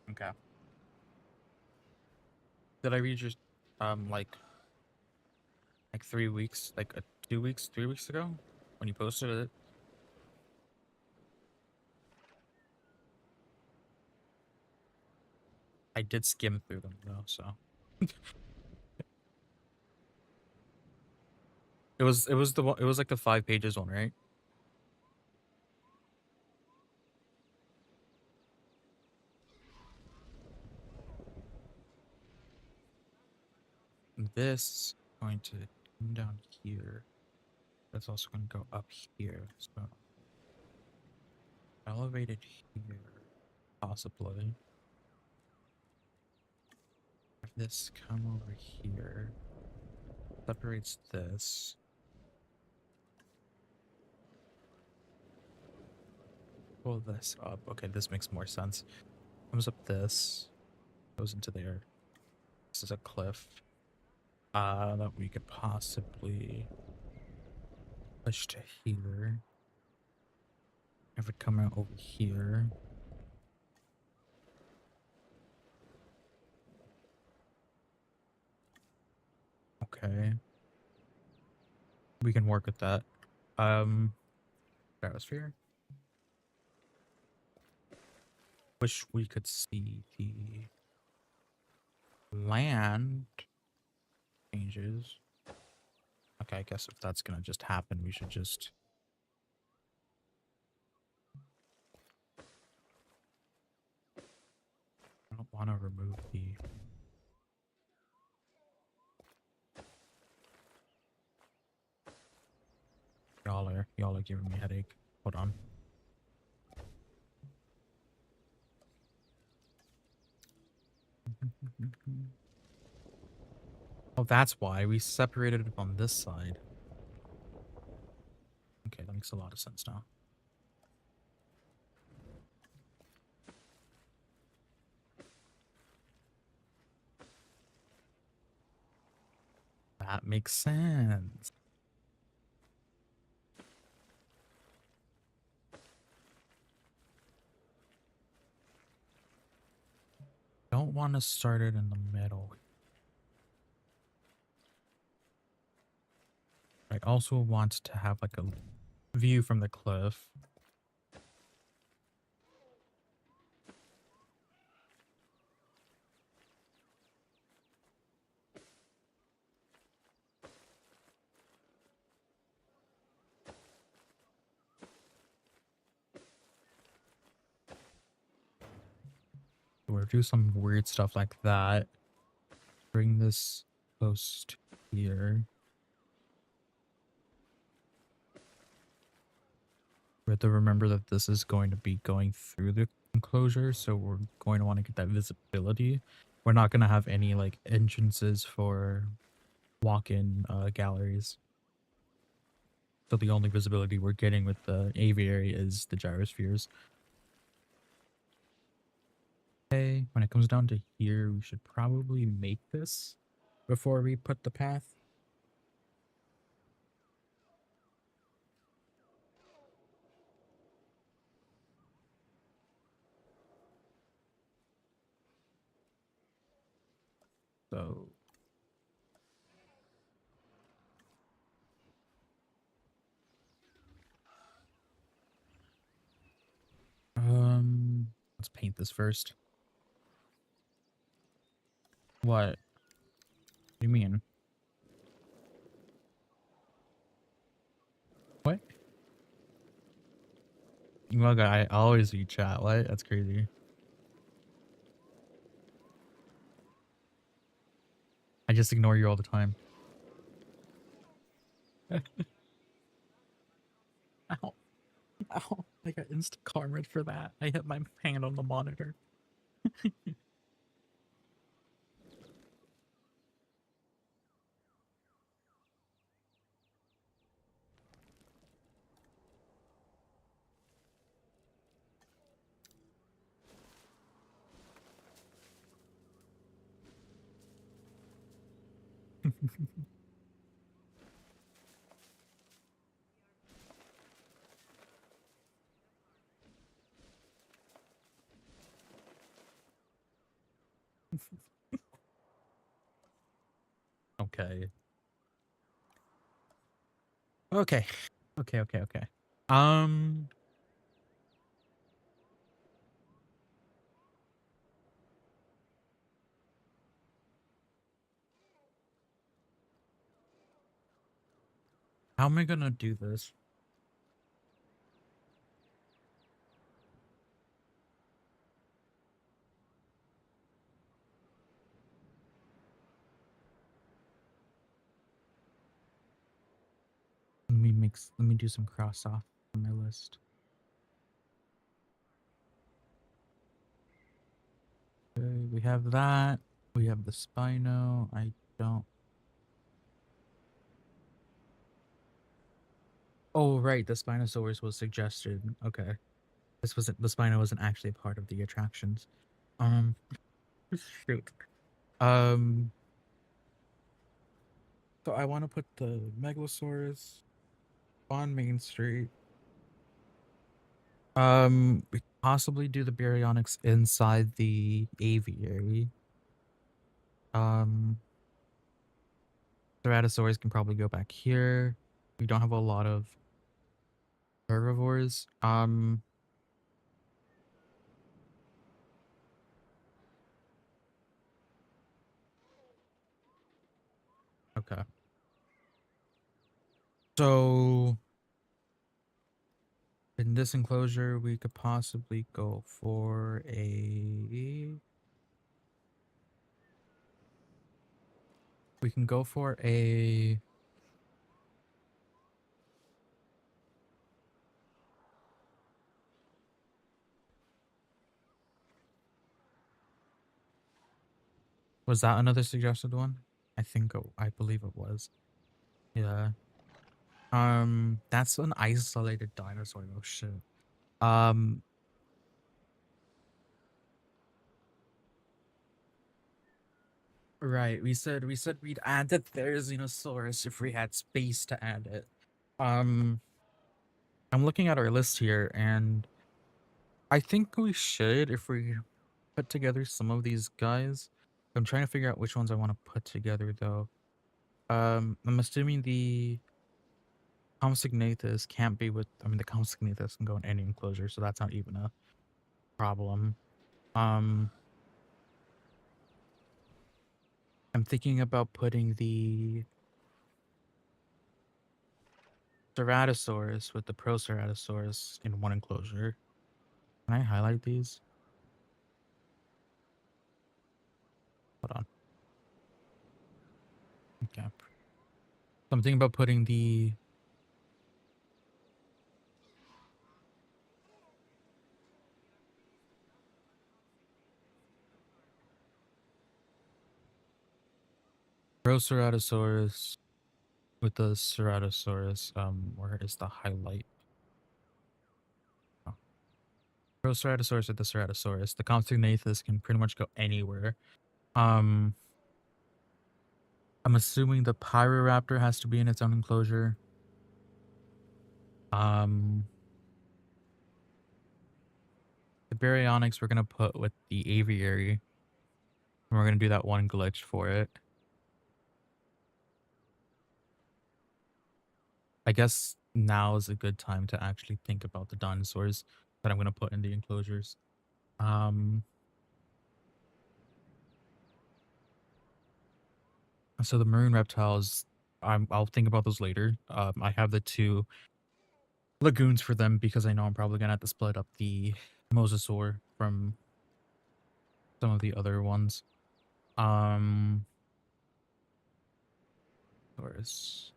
Okay. Did I read your like 3 weeks, like 2 weeks, 3 weeks ago when you posted it? I did skim through them though, so it was the one, it was like the 5 pages one, right? This is going to come down here. That's also going to go up here. So elevated here, possibly. Have this come over here. Separates this. Pull this up. Okay, this makes more sense. Comes up this. Goes into there. This is a cliff. That we could possibly push to here. Have it come out over here. Okay. We can work with that. Gyrosphere. Wish we could see the land changes. Okay, I guess if that's gonna just happen, we should just I don't want to remove the y'all are giving me a headache. Hold on. Oh, that's why we separated it on this side. Okay, that makes a lot of sense now. That makes sense. Don't want to start it in the middle. I also want to have like a view from the cliff. Or do some weird stuff like that. Bring this close to here. We have to remember that this is going to be going through the enclosure, so we're going to want to get that visibility. We're not going to have any like entrances for walk-in galleries. So the only visibility we're getting with the aviary is the gyrospheres. Okay, when it comes down to here, we should probably make this before we put the path. So let's paint this first. What do you mean? What? Well, I always read chat. What? That's crazy. I just ignore you all the time. Ow. Ow. I got instant karma for that. I hit my hand on the monitor. Okay. Okay. Okay. Um, how am I gonna do this? Let me do some cross off on my list. Okay, we have that. We have the Spino. I don't. Oh, right. The Spinosaurus was suggested. Okay. This wasn't, the Spino wasn't actually a part of the attractions. Um, shoot. Um, so I want to put the Megalosaurus on Main Street. We could possibly do the Baryonyx inside the aviary. Ceratosaurus can probably go back here. We don't have a lot of herbivores. Okay. So in this enclosure, we could possibly go for a... We can go for a... Was that another suggested one? I believe it was. Yeah. That's an isolated dinosaur. Oh shit. Um, Right. We said we'd add the Therizinosaurus if we had space to add it. Um, I'm looking at our list here, and I think we should if we put together some of these guys. I'm trying to figure out which ones I want to put together though. I'm assuming the Compsognathus can't be with. I mean, the Compsognathus can go in any enclosure, so that's not even a problem. Um, I'm thinking about putting the Ceratosaurus with the Proceratosaurus in one enclosure. Can I highlight these? Hold on. Okay. So I'm thinking about putting the Proceratosaurus with the Ceratosaurus. Where is the highlight? Oh. Proceratosaurus with the Ceratosaurus. The Compsognathus can pretty much go anywhere. Um, I'm assuming the Pyroraptor has to be in its own enclosure. Um, the Baryonyx we're gonna put with the Aviary. And we're gonna do that one glitch for it. I guess now is a good time to actually think about the dinosaurs that I'm gonna put in the enclosures. Um, so the marine reptiles, I'll think about those later. I have the two lagoons for them because I know I'm probably gonna have to split up the mosasaur from some of the other ones. Um, Taurus.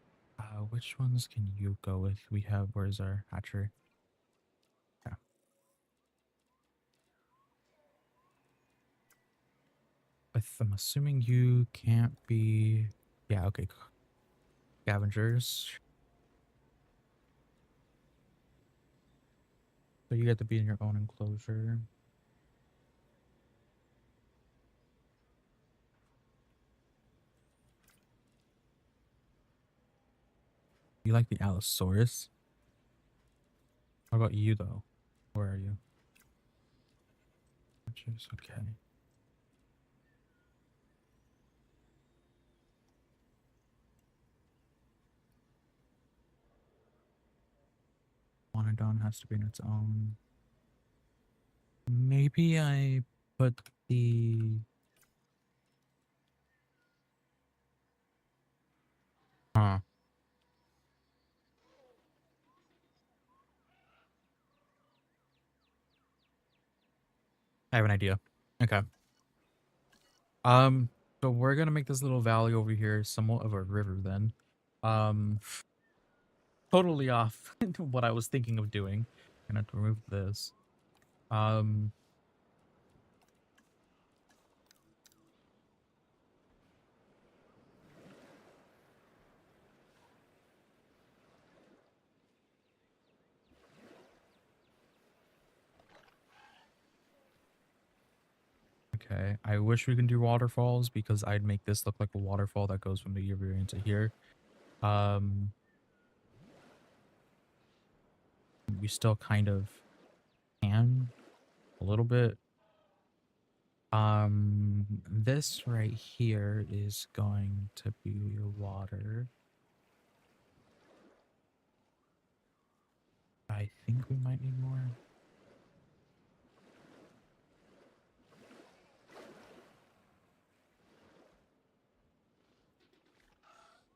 Which ones can you go with? We have, where's our hatchery? Yeah. I'm assuming you can't be. Yeah, okay. Scavengers. So you get to be in your own enclosure. You like the Allosaurus? How about you, though? Where are you? Okay. Monodon has to be in its own. Maybe I put the... Huh. I have an idea. Okay. So we're gonna make this little valley over here somewhat of a river then. Um, totally off what I was thinking of doing. I'm gonna have to remove this. Um, okay. I wish we can do waterfalls because I'd make this look like a waterfall that goes from the river into here. Um, we still kind of can a little bit. This right here is going to be your water. I think we might need more.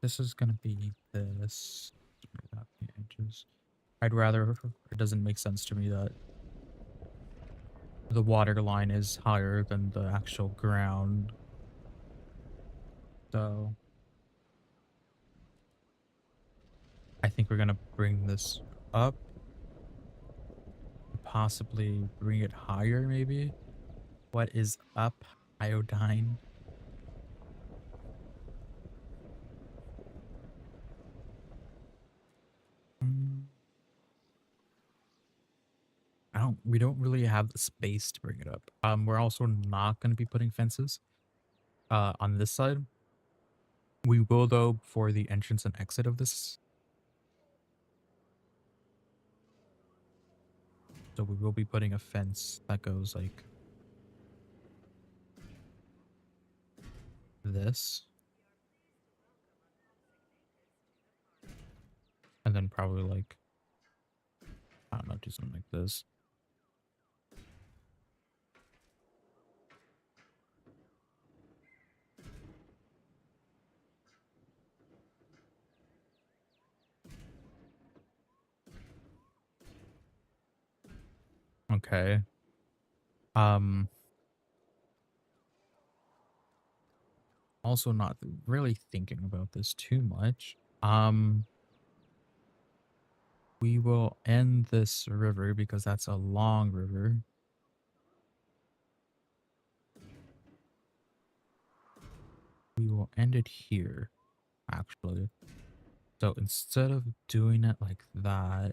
This is gonna be this. Without the edges. I'd rather, it doesn't make sense to me that the water line is higher than the actual ground. So I think we're gonna bring this up, possibly bring it higher maybe. What is up? Iodine. Mm, we don't really have the space to bring it up. We're also not gonna be putting fences. on this side. We will, though, for the entrance and exit of this. So we will be putting a fence that goes like this. And then probably like, I don't know, do something like this. Okay. Also not really thinking about this too much. We will end this river because that's a long river. We will end it here, actually. So instead of doing it like that,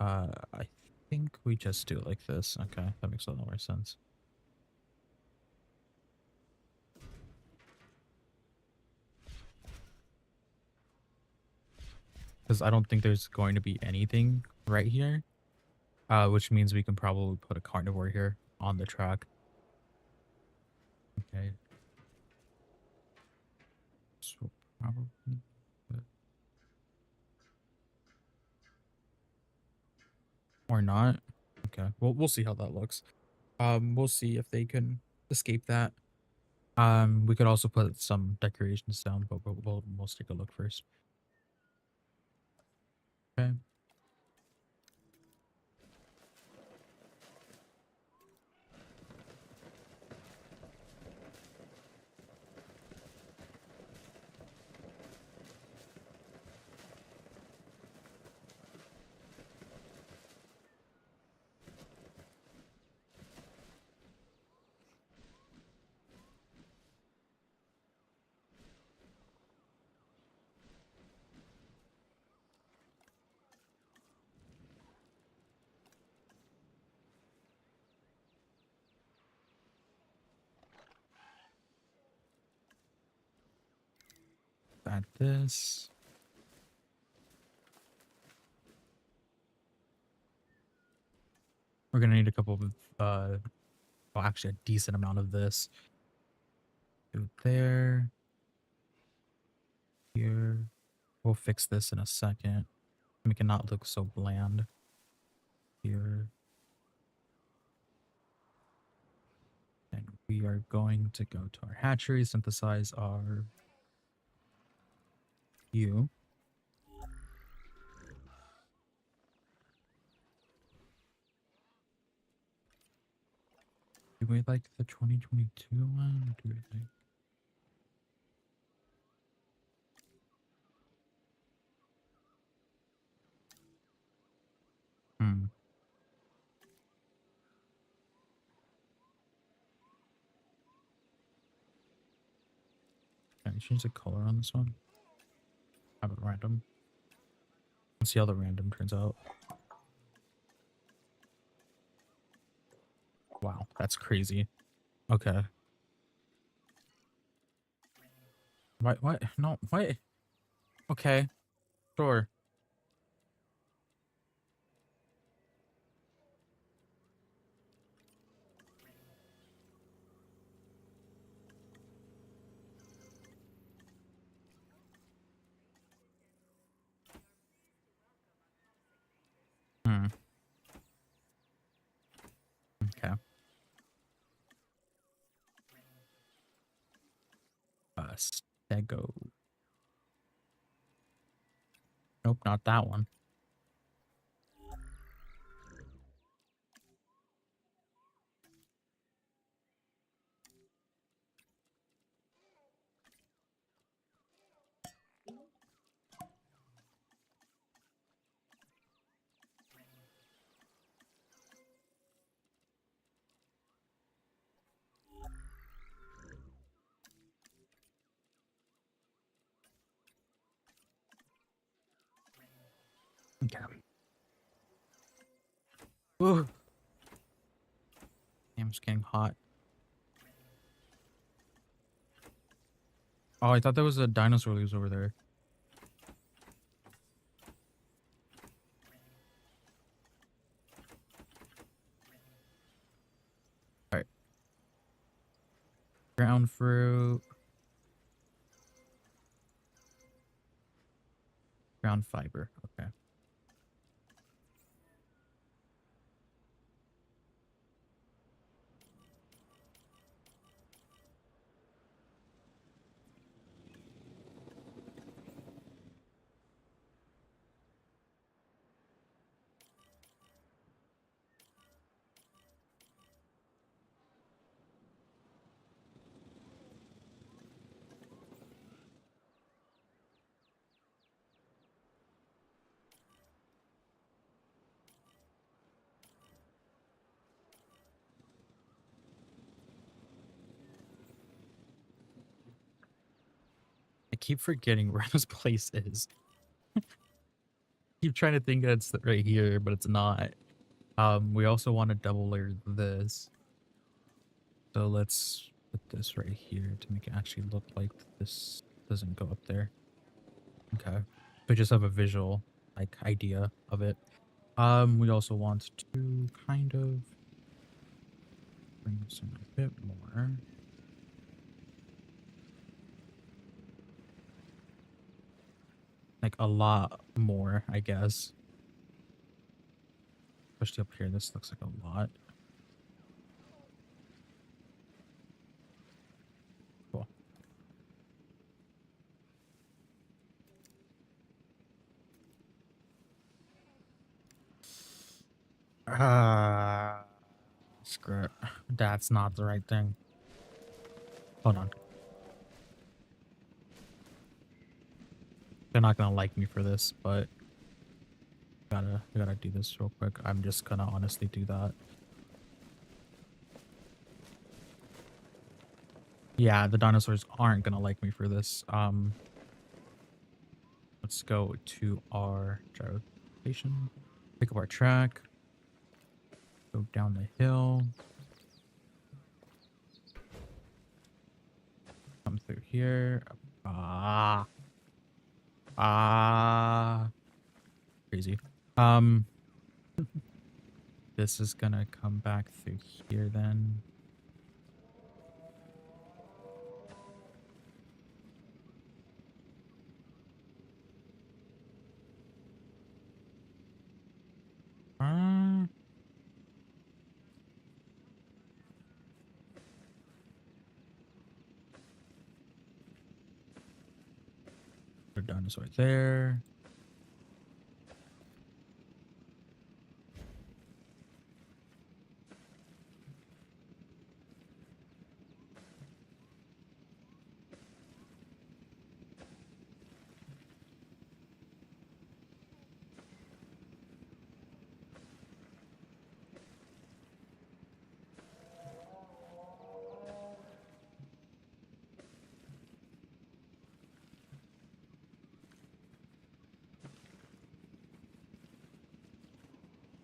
I think we just do it like this. Okay, that makes a lot more sense. Because I don't think there's going to be anything right here, which means we can probably put a carnivore here on the track. Okay. So probably... Or not. Okay, well, we'll see how that looks. We'll see if they can escape that. We could also put some decorations down, but we'll take a look first. Okay. Add this. We're gonna need a couple of well, actually a decent amount of this. Do it there. Here. We'll fix this in a second. Make it not look so bland. Here. And we are going to go to our hatchery, synthesize our U. Do we like the 2022 one? Or do we like... Can I change the color on this one? Have it random. Let's see how the random turns out. Wow, that's crazy. Okay. What? No, what? Okay. Sure. Hmm. Okay. Stego. Nope, not that one. Okay. Ooh. Damn, it's getting hot. Oh, I thought there was a dinosaur leaves over there. All right. Ground fruit. Ground fiber. Okay. I keep forgetting where this place is. Keep trying to think that it's right here, but it's not. We also want to double layer this. So let's put this right here to make it actually look like this doesn't go up there. Okay. We just have a visual like idea of it. We also want to kind of bring this in a bit more. Like a lot more, I guess. Especially up here, this looks like a lot. Cool. Screw it. That's not the right thing. Hold on. They're not gonna like me for this, but we gotta do this real quick. I'm just gonna honestly do that. Yeah, the dinosaurs aren't gonna like me for this. Let's go to our gyrotation. Pick up our track. Go down the hill. Come through here. Crazy. This is gonna come back through here then. Put a dinosaur there.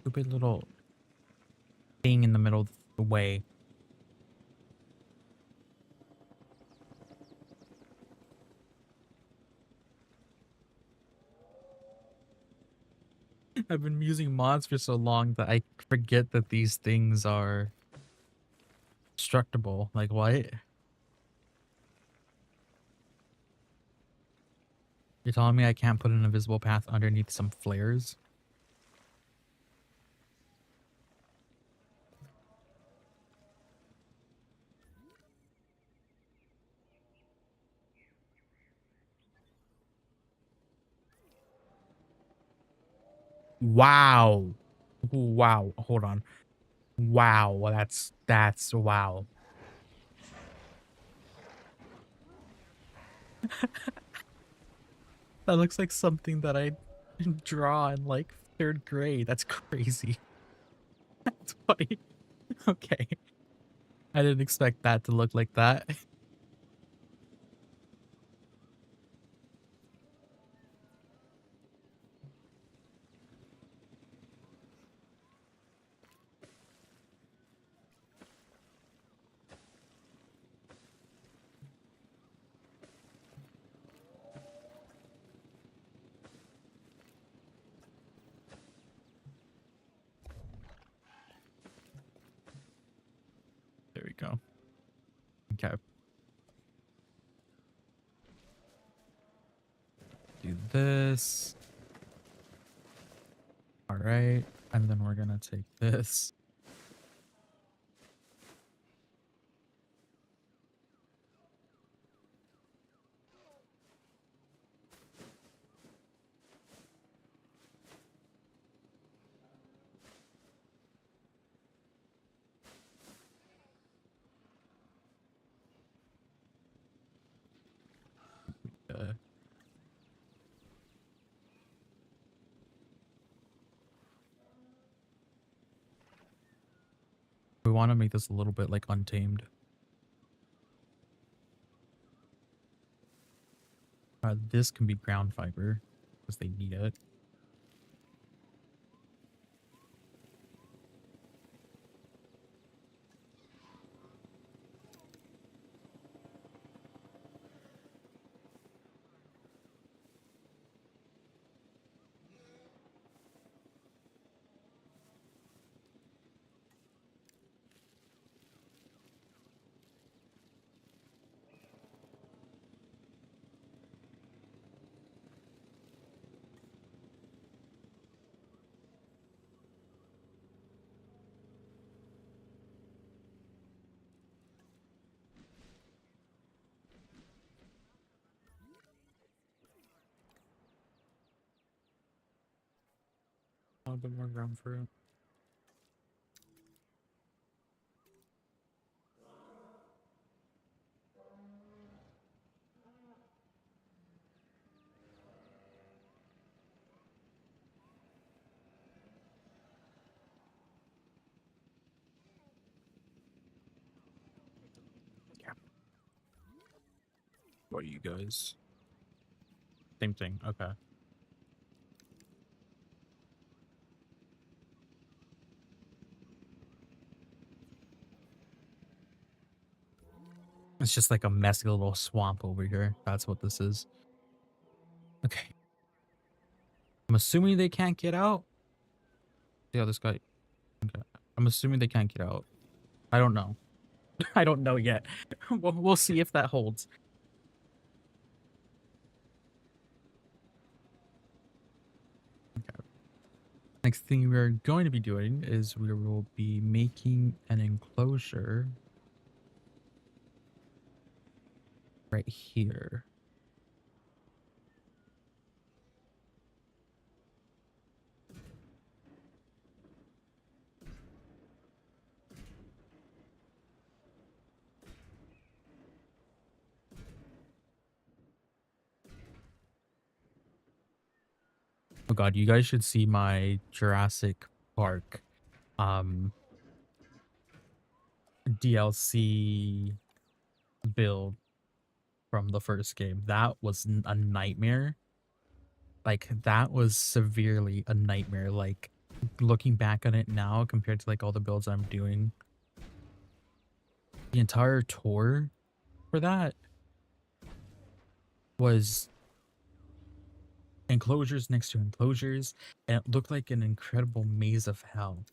Stupid little thing in the middle of the way. I've been using mods for so long that I forget that these things are destructible. Like what? You're telling me I can't put an invisible path underneath some flares? Wow. Wow. Hold on. Wow. That's wow. That looks like something that I draw in like third grade. That's crazy. That's funny. Okay. I didn't expect that to look like that. go. Okay. Do this. All right. And then we're going to take this. We want to make this a little bit like untamed. This can be ground fiber because they need it. A little bit more ground for it. Yeah. What are you guys? Same thing. Okay. It's just like a messy little swamp over here. That's what this is. Okay. I'm assuming they can't get out. Yeah, this guy. Okay. I'm assuming they can't get out. I don't know. I don't know yet. We'll see if that holds. Okay. Next thing we're going to be doing is we will be making an enclosure right here. Oh god, you guys should see my Jurassic Park DLC build from the first game. That was a nightmare. Like that was severely a nightmare. Like looking back on it now compared to like all the builds I'm doing, the entire tour for that was enclosures next to enclosures, and it looked like an incredible maze of hell.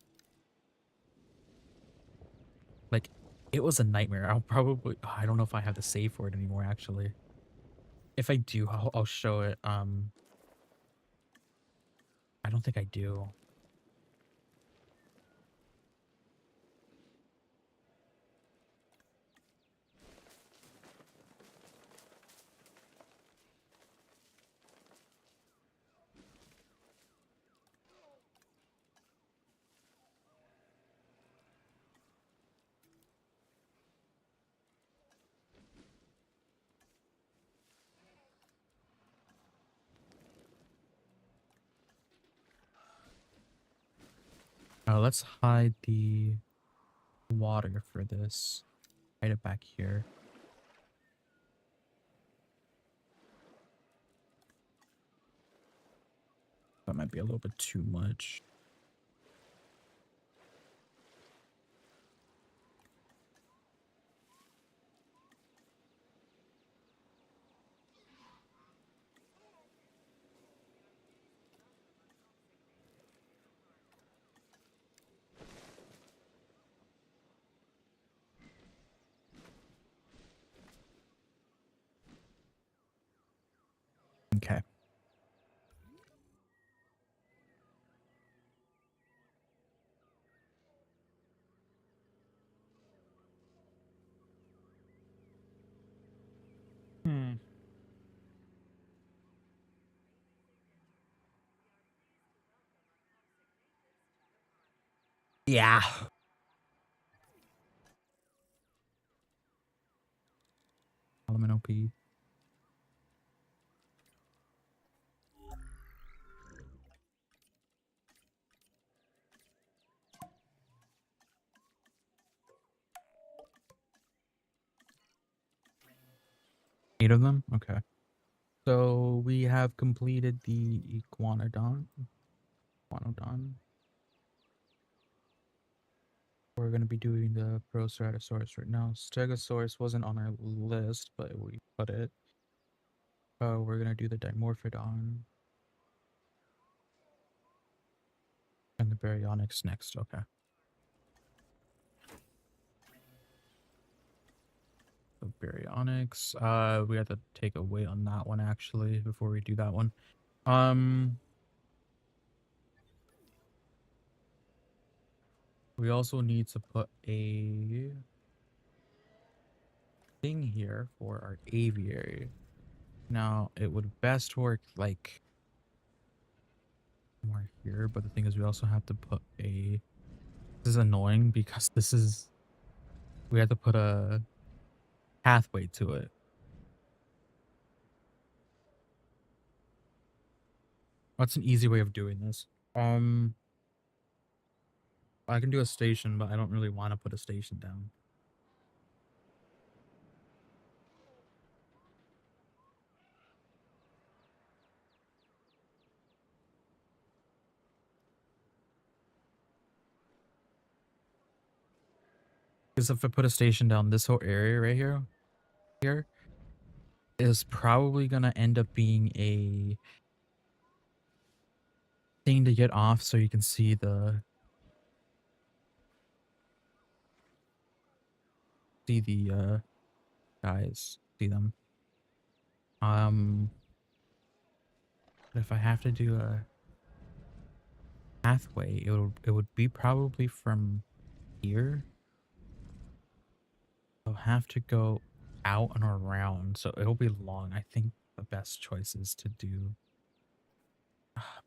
Like it was a nightmare. I'll probably, I don't know if I have the save for it anymore actually. If I do, I'll show it. I don't think I do. Let's hide the water for this. Hide it back here. That might be a little bit too much. Yeah. Element OP. Eight of them? Okay. So we have completed the Iguanodon. We're going to be doing the Proceratosaurus right now. Stegosaurus wasn't on our list, but we put it. We're going to do the Dimorphodon. And the Baryonyx next. Okay. So Baryonyx. We have to take a wait on that one actually before we do that one. We also need to put a thing here for our aviary. Now, it would best work like more here, but the thing is we also have to put a... This is annoying because this is... We have to put a pathway to it. What's an easy way of doing this? I can do a station, but I don't really want to put a station down. Because if I put a station down this whole area right here is probably gonna end up being a thing to get off so you can see the guys, see them. But if I have to do a pathway, it would be probably from here. I'll have to go out and around, so it'll be long. I think the best choice is to do...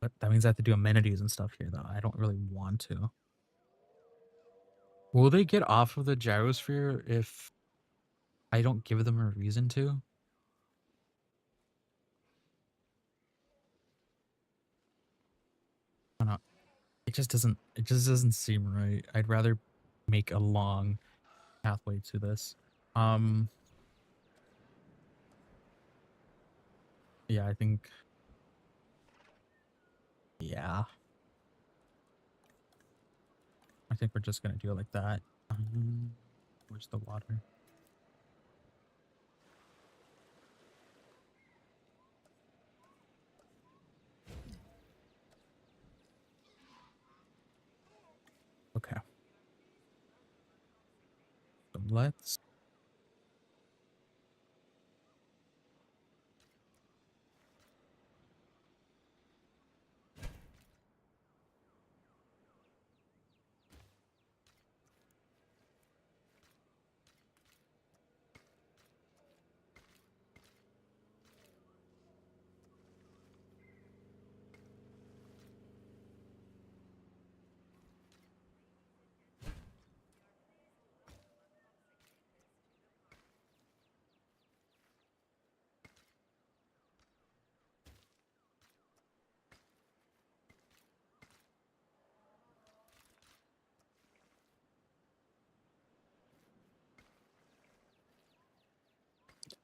But that means I have to do amenities and stuff here, though. I don't really want to. Will they get off of the gyrosphere if I don't give them a reason to? I don't know. It just doesn't seem right. I'd rather make a long pathway to this. Yeah, I think... Yeah. I think we're just gonna do it like that. Where's the water? Okay. So let's...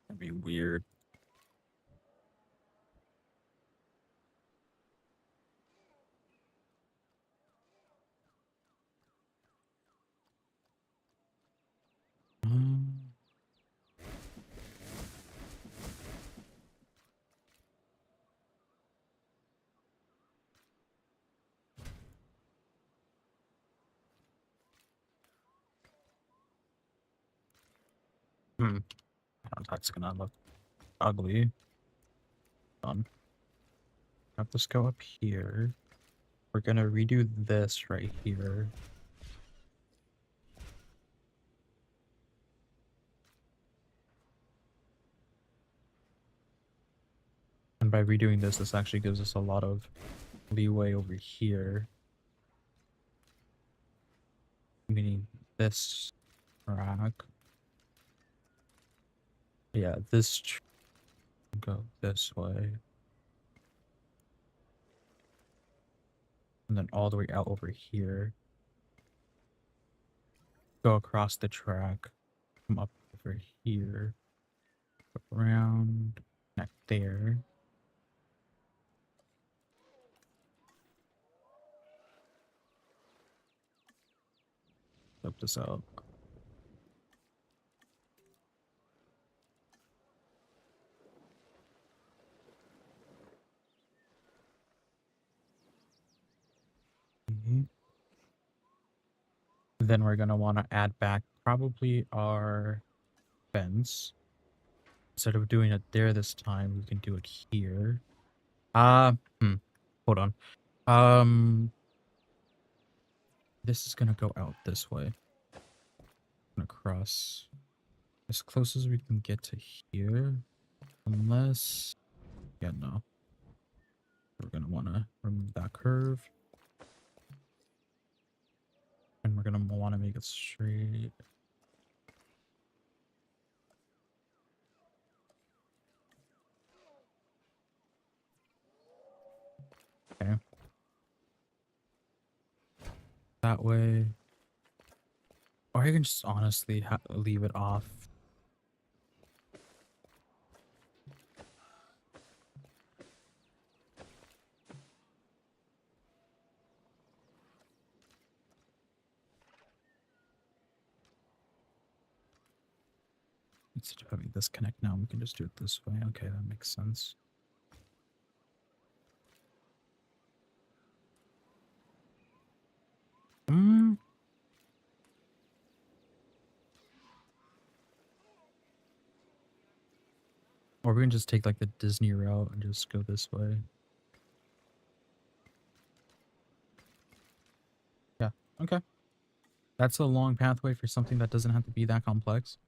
That'd be weird. Oh, that's gonna look ugly. Have this go up here. We're gonna redo this right here. And by redoing this, this actually gives us a lot of leeway over here. meaning this track. Yeah, this go this way. And then all the way out over here. Go across the track. Come up over here. Around. Connect there. Flip this out. Then we're going to want to add back probably our fence. Instead of doing it there this time, we can do it here. Hold on. This is gonna go out this way. Gonna cross as close as we can get to here. Unless, yeah, no. We're gonna wanna remove that curve. And we're gonna wanna make it straight. Okay. That way. Or I can just honestly leave it off. Instead of having this connect now, we can just do it this way. Okay, that makes sense. Or we can just take like the Disney route and just go this way. Yeah, okay. That's a long pathway for something that doesn't have to be that complex.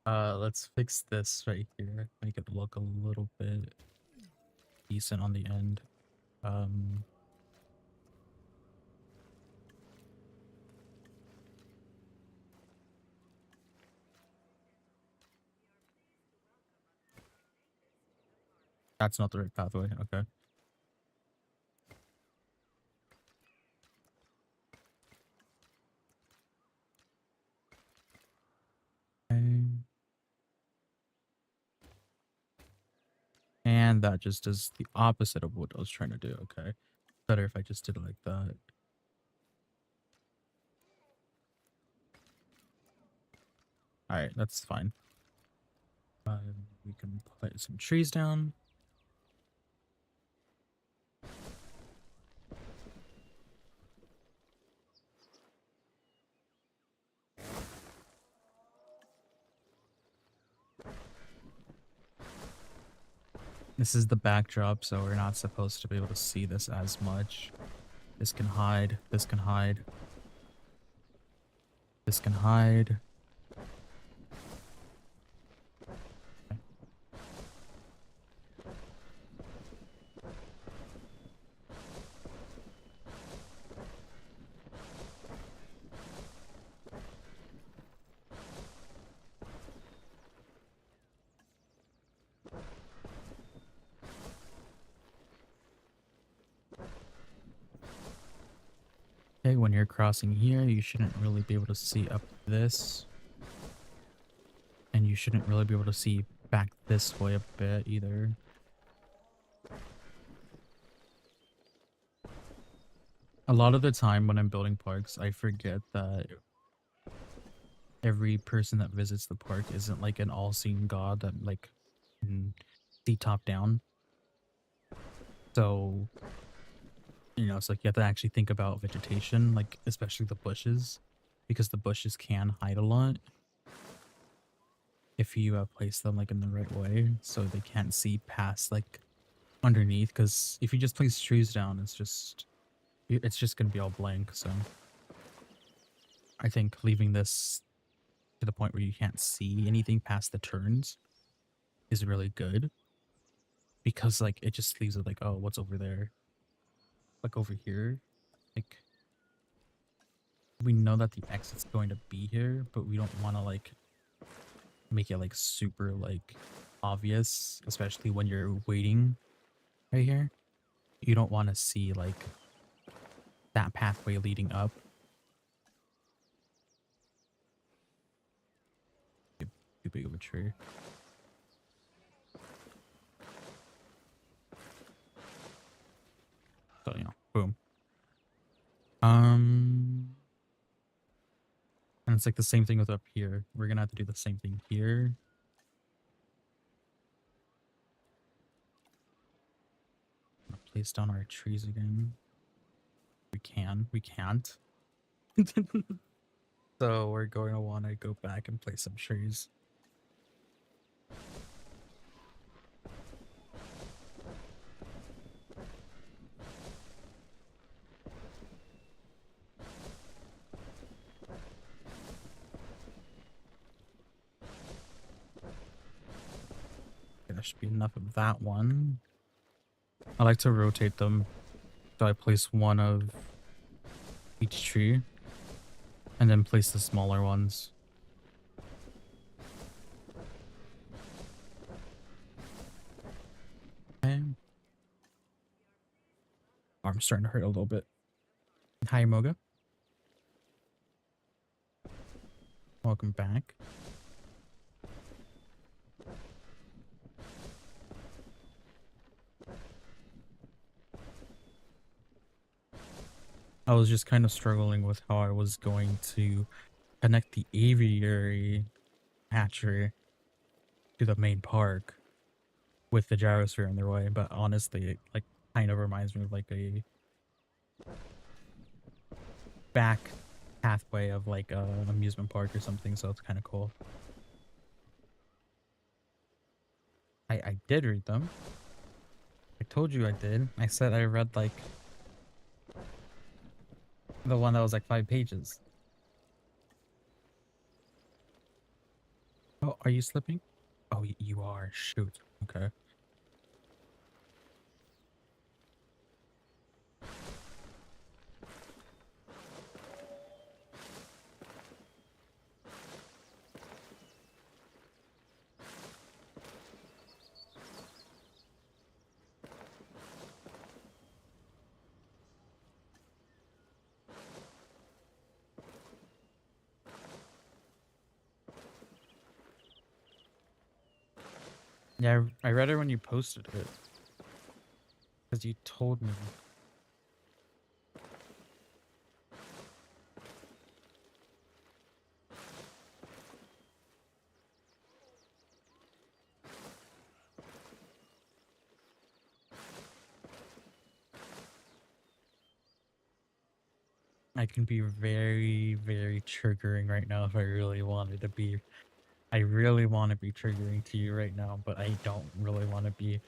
Let's fix this right here. Make it look a little bit decent on the end. That's not the right pathway. Okay. And that just is the opposite of what I was trying to do. Okay. Better if I just did it like that. Alright, that's fine. We can put some trees down. This is the backdrop, so we're not supposed to be able to see this as much. This can hide. This can hide. This can hide. Okay, when you're crossing here, you shouldn't really be able to see up this. And you shouldn't really be able to see back this way a bit either. A lot of the time when I'm building parks, I forget that every person that visits the park isn't like an all-seeing god that like can see top down. So, you know, it's like you have to actually think about vegetation, like especially the bushes, because the bushes can hide a lot if you place them like in the right way, so they can't see past like underneath. Because if you just place trees down, it's just gonna be all blank. So I think leaving this to the point where you can't see anything past the turns is really good, because like it just leaves it like, oh, what's over there, like over here, like we know that the exit's going to be here, but we don't want to like make it like super like obvious, especially when you're waiting right here. You don't want to see like that pathway leading up. Too big of a tree. So, you know, boom. And it's like the same thing with up here. We're gonna have to do the same thing here. Place down our trees again. We can't. So we're going to want to go back and place some trees. Okay, that should be enough of that one. I like to rotate them. So I place one of each tree and then place the smaller ones. Okay. Arm's starting to hurt a little bit. Hi, Moga. Welcome back. I was just kind of struggling with how I was going to connect the aviary hatchery to the main park with the gyrosphere in their way, but honestly, it like kind of reminds me of like a back pathway of like an amusement park or something, so it's kind of cool. I did read them. I told you I did. I said I read like the one that was like 5 pages. Oh, are you slipping? Oh, you are. Shoot. Okay. Yeah, I read it when you posted it. Because you told me. I can be very, very triggering right now if I really wanted to be. I really want to be triggering to you right now, but I don't really want to be.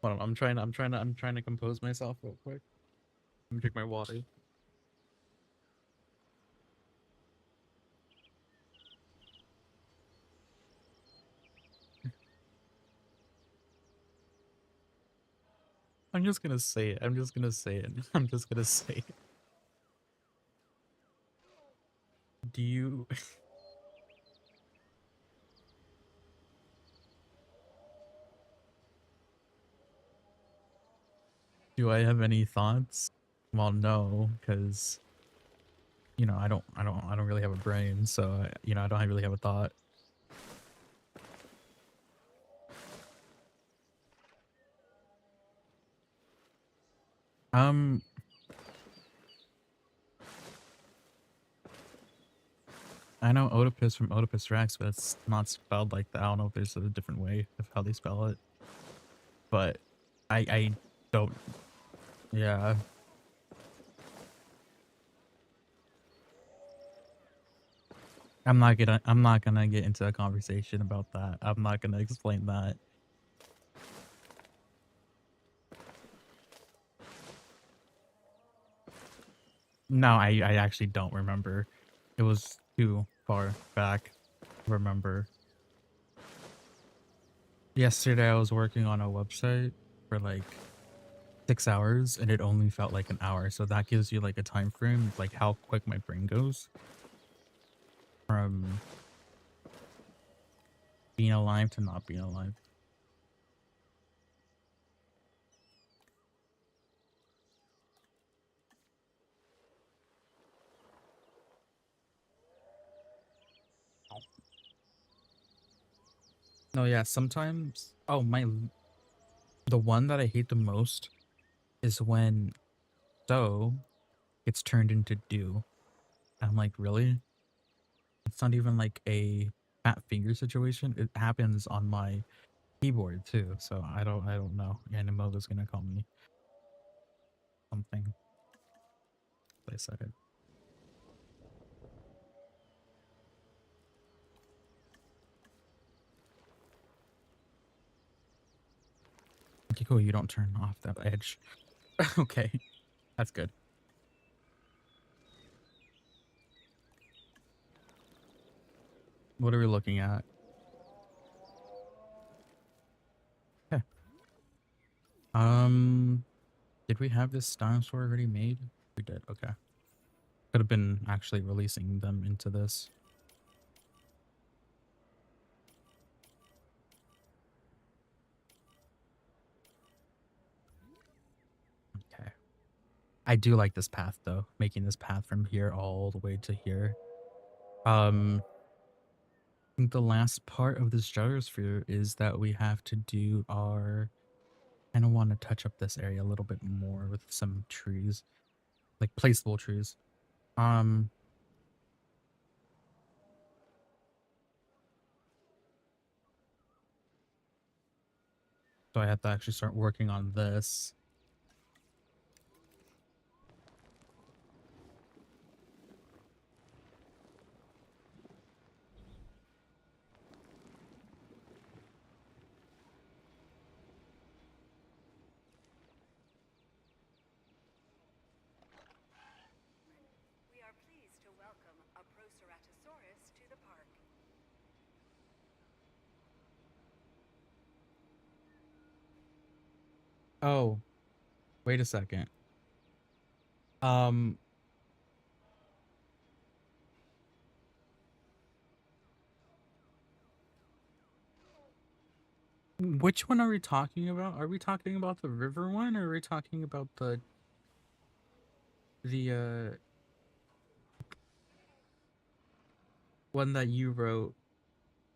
Hold on, I'm trying to compose myself real quick. Let me drink my water. I'm just gonna say it. I'm just gonna say it. I'm just gonna say it. Do you do I have any thoughts? Well, no, because you know, I don't really have a brain, so you know, I don't really have a thought. Um, I know Oedipus from Oedipus Rex, but it's not spelled like that. I don't know if there's a different way of how they spell it, but I don't. Yeah. I'm not gonna get into a conversation about that. I'm not gonna explain that. No, I actually don't remember. It was too far back to remember. Yesterday I was working on a website for like 6 hours and it only felt like an hour. So that gives you like a time frame, like how quick my brain goes from being alive to not being alive. No, yeah, sometimes. Oh, the one that I hate the most is when so gets turned into do. I'm like, really? It's not even like a fat finger situation. It happens on my keyboard too. So I don't know. Animo is gonna call me something. I said it. Okay, cool. You don't turn off that edge. Okay, that's good. What are we looking at? Yeah. Did we have this dinosaur already made? We did. Okay. Could have been actually releasing them into this. Okay. I do like this path though, making this path from here all the way to here. I think the last part of this gyrosphere is that we have to do our. I kind of want to touch up this area a little bit more with some trees, like placeable trees. Um, so I have to actually start working on this. We are pleased to welcome a Proceratosaurus to the park. Oh, wait a second. Um, which one are we talking about? Are we talking about the river one, or are we talking about the one that you wrote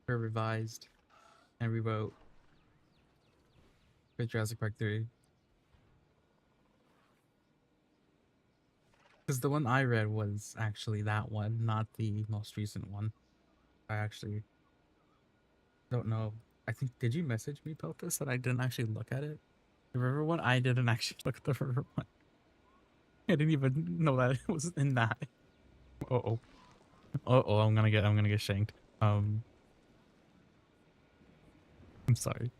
or revised and rewrote for Jurassic Park 3? Because the one I read was actually that one, not the most recent one. I actually don't know. I think, did you message me about this and I didn't actually look at it? The river one? I didn't actually look at the river one. I didn't even know that it was in that. Uh-oh. Uh-oh, I'm gonna get shanked. I'm sorry.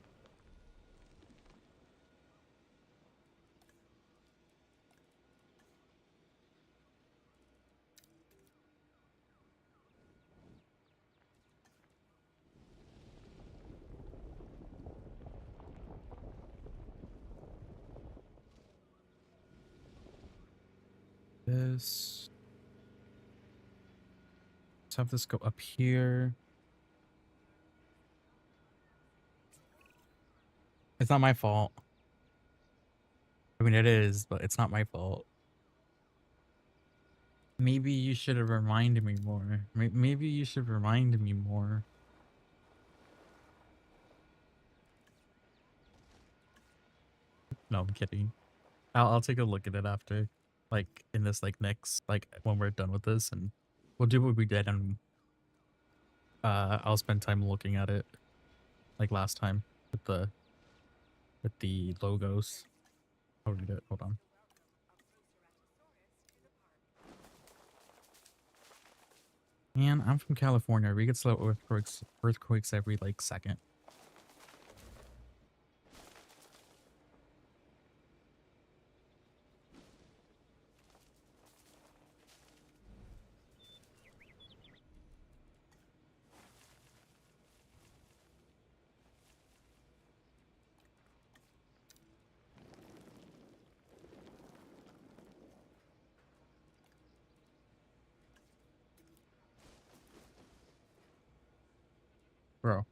This. Let's have this go up here. It's not my fault. I mean, it is, but it's not my fault. Maybe you should have reminded me more. Maybe you should remind me more. No, I'm kidding. I'll take a look at it after, like in this like next like when we're done with this, and we'll do what we did, and I'll spend time looking at it like last time with the logos. I'll read it. Hold on. Man, I'm from California. We get slow earthquakes every like second. Bro.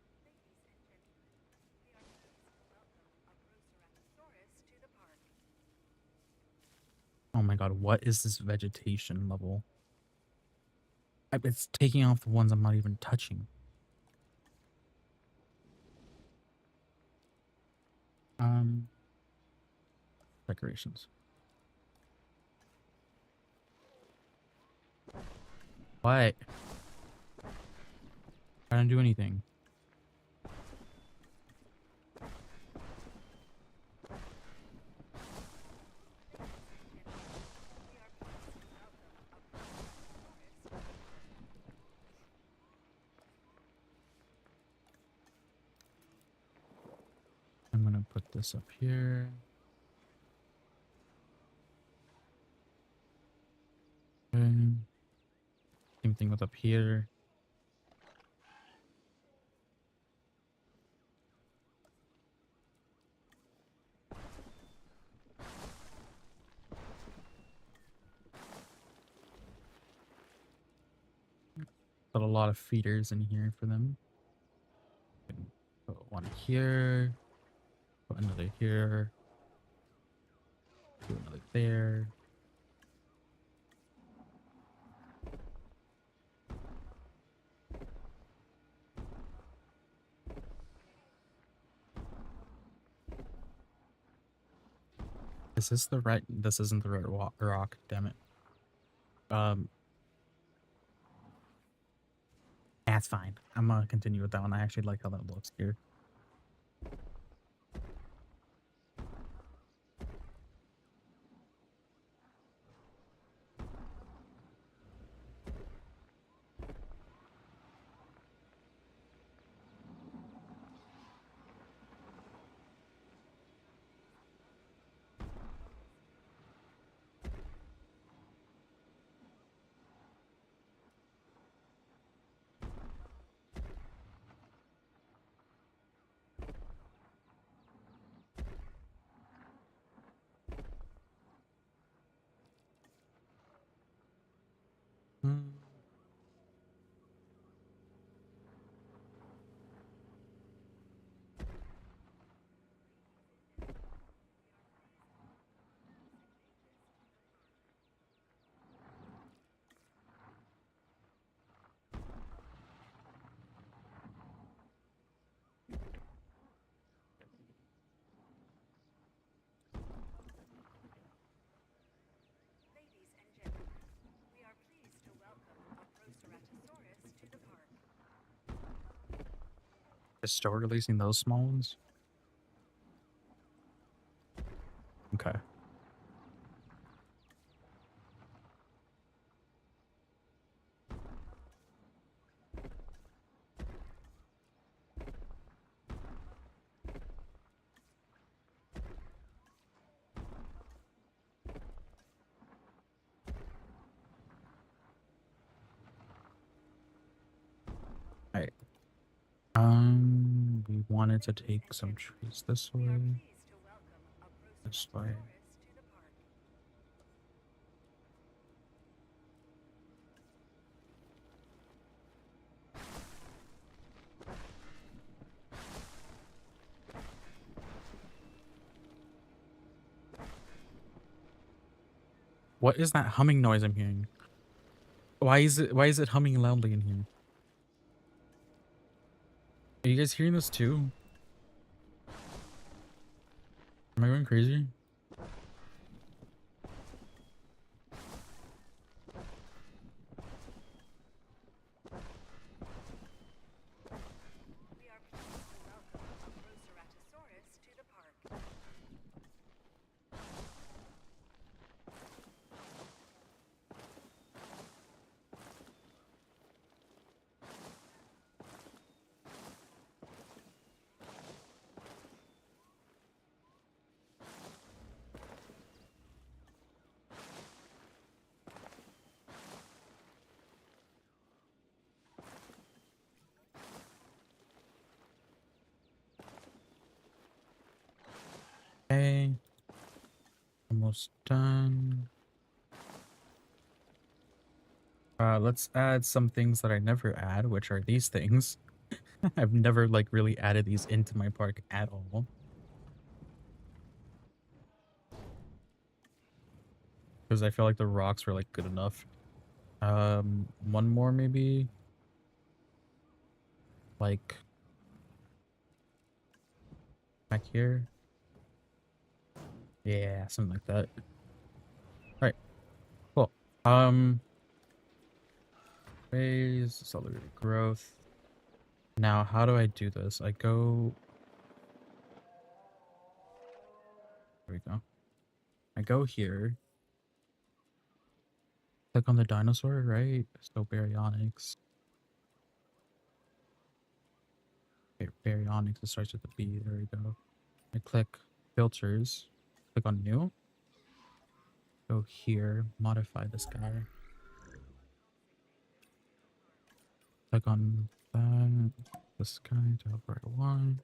Oh my god, what is this vegetation level? It's taking off the ones I'm not even touching. Decorations. What? I didn't do anything. I'm gonna put this up here. Okay. Same thing with up here. Put a lot of feeders in here for them. Put one here. Put another here. Do another there. Is this the right? This isn't the right rock. Damn it. That's fine. I'm gonna continue with that one. I actually like how that looks here. Hmm. Ladies and gentlemen, we are pleased to welcome a Proceratosaurus to the park. Is still releasing those small ones? Okay. Alright. We wanted to take some trees this We are way. pleased to welcome a This way. Proceratosaurus to the park. What is that humming noise I'm hearing? Why is it humming loudly in here? Are you guys hearing this too? Am I going crazy? We are pleased to welcome a Proceratosaurus to the park. Okay. Almost done. Let's add some things that I never add, which are these things. I've never like really added these into my park at all because I feel like the rocks were like good enough. One more maybe like back here. Yeah, something like that. All right, cool. Phase, accelerated growth. Now, how do I do this? I go. There we go. I go here. Click on the dinosaur, right? So baryonyx. Okay, baryonyx. It starts with the B. There we go. I click filters. Click on new. Go here. Modify this guy. Click on that. This guy to hover at one.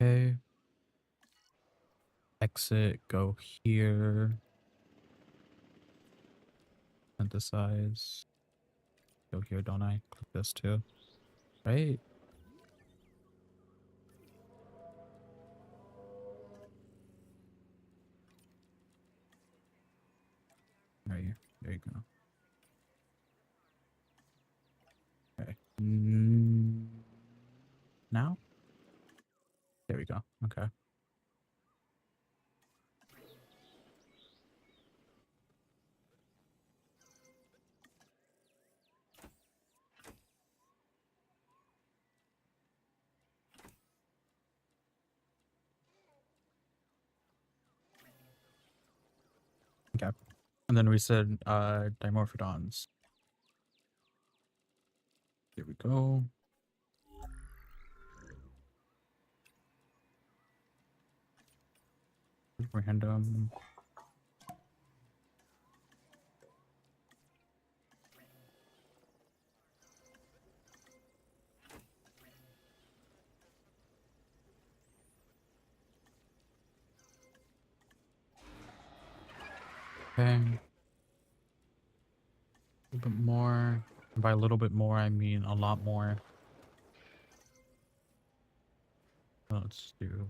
Okay. Exit. Go here. Synthesize. Go here, don't I? Click this too. Right? Right here. There you go. Okay. Now? There we go. Okay. Okay. And then we said dimorphodons. Here we go. Random. Okay. A little bit more. And by a little bit more, I mean a lot more. Let's do.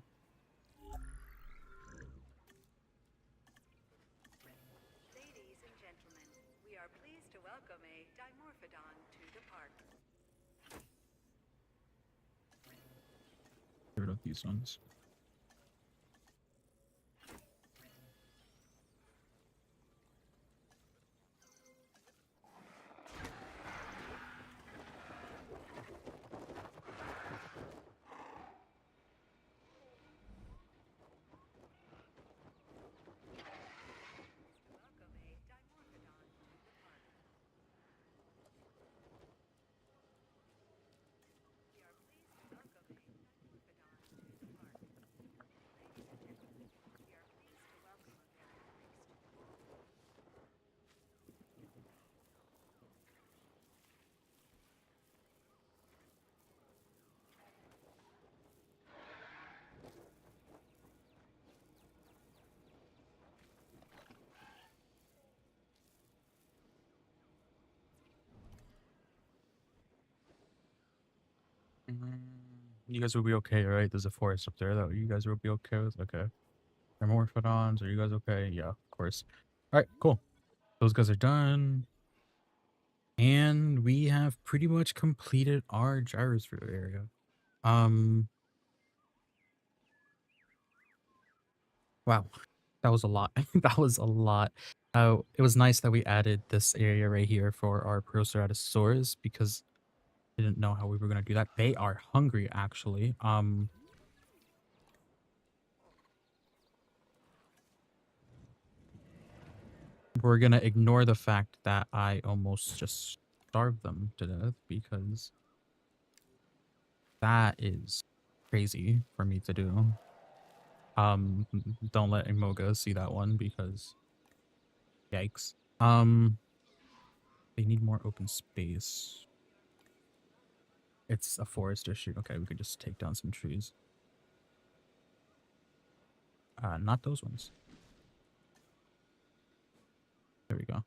Ladies and gentlemen, we are pleased to welcome a dimorphodon to the park. Get rid of these ones. Welcome a dimorphodon to the park. We are pleased to welcome a dimorphodon to the park. Ladies and gentlemen, we are pleased to welcome a very next. You guys will be okay, right? There's a forest up there that you guys will be okay with. Okay. Dimorphodons, are you guys okay? Yeah, of course. All right, cool. Those guys are done. And we have pretty much completed our gyrosphere area. Um, wow, that was a lot. That was a lot. It was nice that we added this area right here for our Proceratosaurus because I didn't know how we were gonna do that. They are hungry, actually. We're gonna ignore the fact that I almost just starved them to death because that is crazy for me to do. Don't let Imoga see that one because yikes. They need more open space. It's a forest issue. Okay, we could just take down some trees. Not those ones. There we go.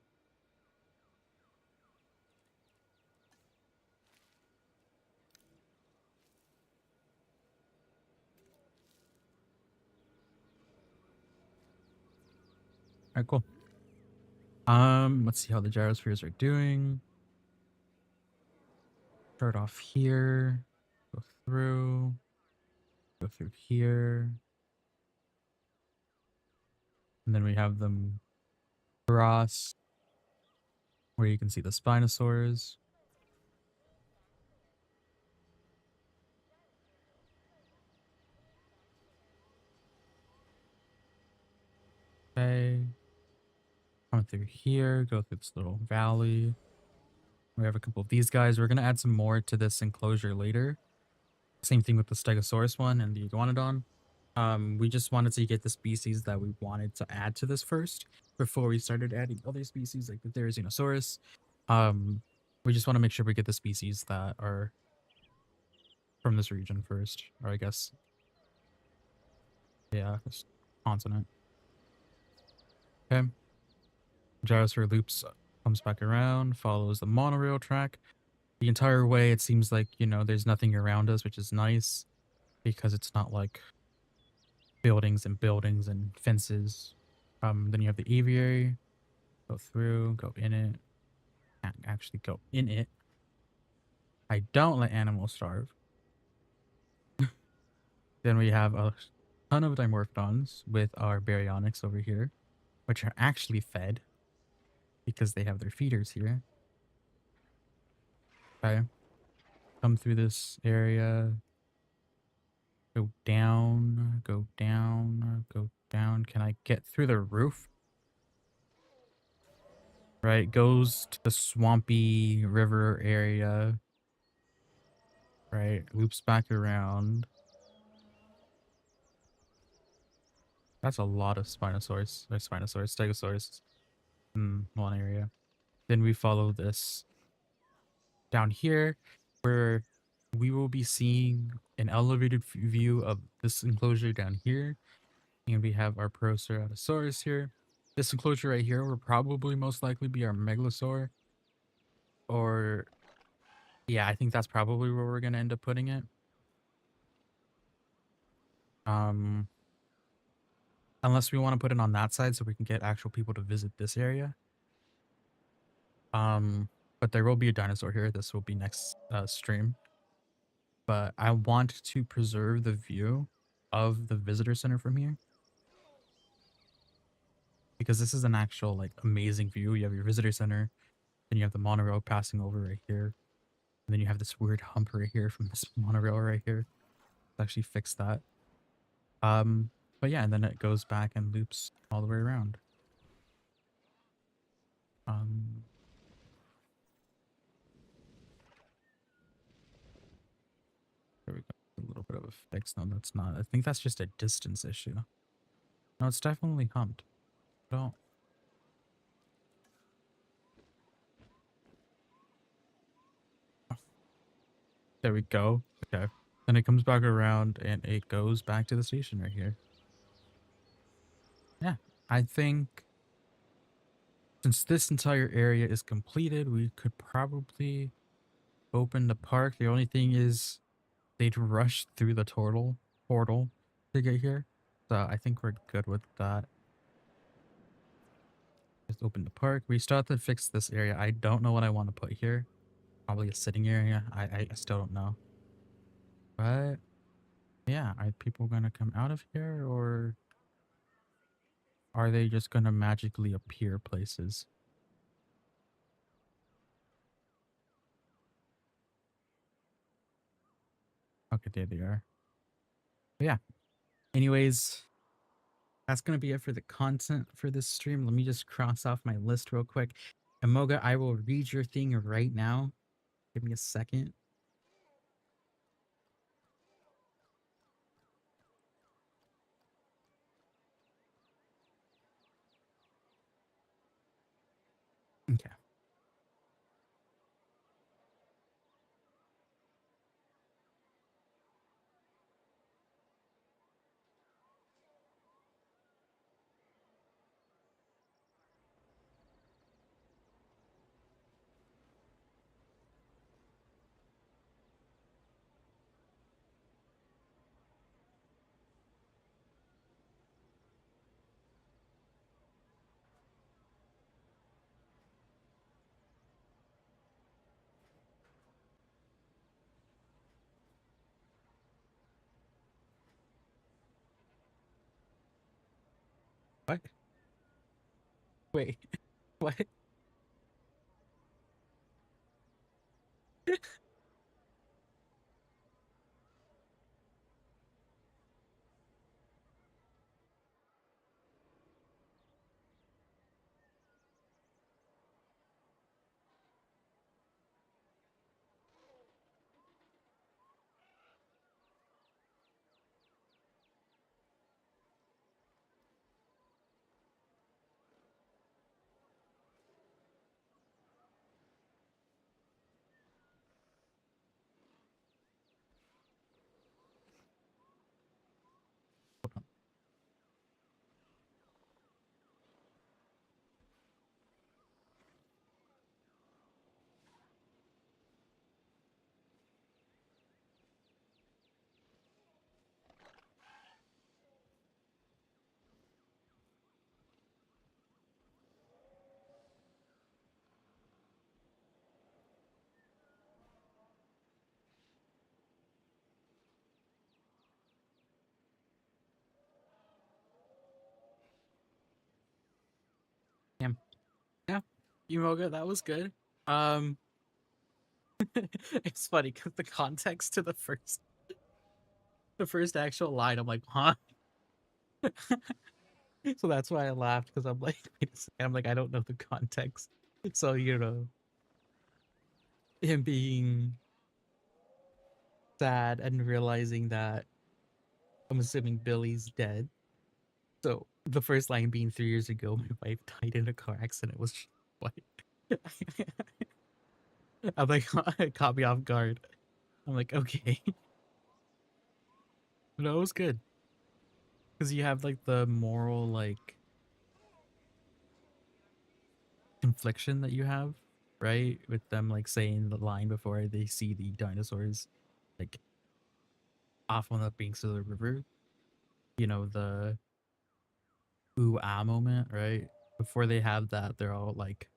Alright, cool. Let's see how the gyrospheres are doing. Start off here, go through here, and then we have them cross where you can see the Spinosaurus. Okay, come through here, go through this little valley. We have a couple of these guys. We're gonna add some more to this enclosure later. Same thing with the Stegosaurus one and the Iguanodon. We just wanted to get the species that we wanted to add to this first before we started adding other species like the Therizinosaurus. Um, we just want to make sure we get the species that are from this region first, or I guess, yeah, this continent. Okay. Gyrosphere loops, comes back around, follows the monorail track. The entire way, it seems like, you know, there's nothing around us, which is nice because it's not like buildings and buildings and fences. Then you have the aviary, go through, go in it. Can't actually go in it. I don't let animals starve. Then we have a ton of Dimorphodons with our Baryonyx over here, which are actually fed because they have their feeders here. Okay. Come through this area. Go down, go down, go down. Can I get through the roof? Right, goes to the swampy river area. Right, loops back around. That's a lot of Spinosaurus, or Spinosaurus, Stegosaurus in one area. Then we follow this down here where we will be seeing an elevated view of this enclosure down here. And we have our Proceratosaurus here. This enclosure right here will probably most likely be our Megalosaur. Or, yeah, I think that's probably where we're going to end up putting it. Unless we want to put it on that side so we can get actual people to visit this area. But there will be a dinosaur here. This will be next stream. But I want to preserve the view of the visitor center from here. Because this is an actual like amazing view. You have your visitor center, then you have the monorail passing over right here. And then you have this weird hump right here from this monorail right here. Let's actually fix that. But yeah, and then it goes back and loops all the way around. There we go. A little bit of a fix. No, that's not. I think that's just a distance issue. No, it's definitely humped. Don't. There we go. Okay. Then it comes back around and it goes back to the station right here. Yeah. I think since this entire area is completed, we could probably open the park. The only thing is they'd rush through the portal to get here. So I think we're good with that. Just open the park. We still have to fix this area. I don't know what I want to put here. Probably a sitting area. I still don't know. But yeah, are people gonna come out of here or are they just gonna magically appear places? Okay, there they are. But yeah. Anyways, that's gonna be it for the content for this stream. Let me just cross off my list real quick. And Moga, I will read your thing right now. Give me a second. Okay. What? Wait, what? Damn. Yeah, Umoga, that was good. Um, it's funny because the context to the first actual line, I'm like, huh? So that's why I laughed because I'm like, wait a second. I'm like, I don't know the context. So him being sad and realizing that I'm assuming Billy's dead. So the first line being 3 years ago, my wife died in a car accident was just what? I'm like, it caught me off guard. I'm like, okay. No, it was good. Because you have like the moral like confliction that you have, right? With them like saying the line before they see the dinosaurs like off on the banks of the river. The ooh ah moment, right? Before they have that, they're all like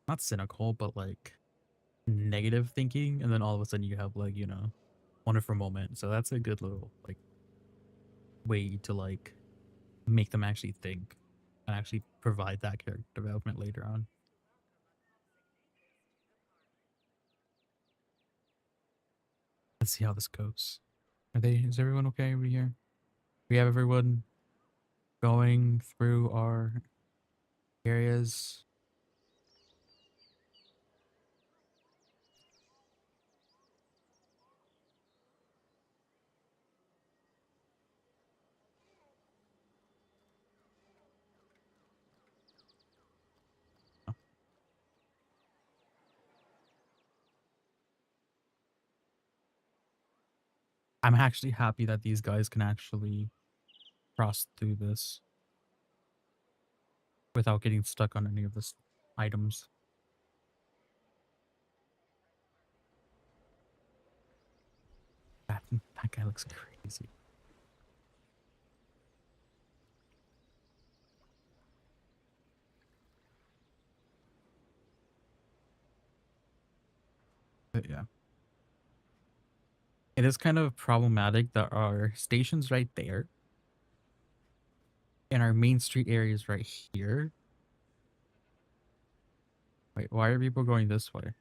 not cynical, but like negative thinking, and then all of a sudden you have like, wonderful moment. So that's a good little like way to like make them actually think and actually provide that character development later on. Let's see how this goes. Is everyone okay over here? We have everyone going through our areas. I'm actually happy that these guys can actually cross through this without getting stuck on any of this items. That guy looks crazy. But yeah. It is kind of problematic that our station's right there and our main street area is right here. Wait, why are people going this way?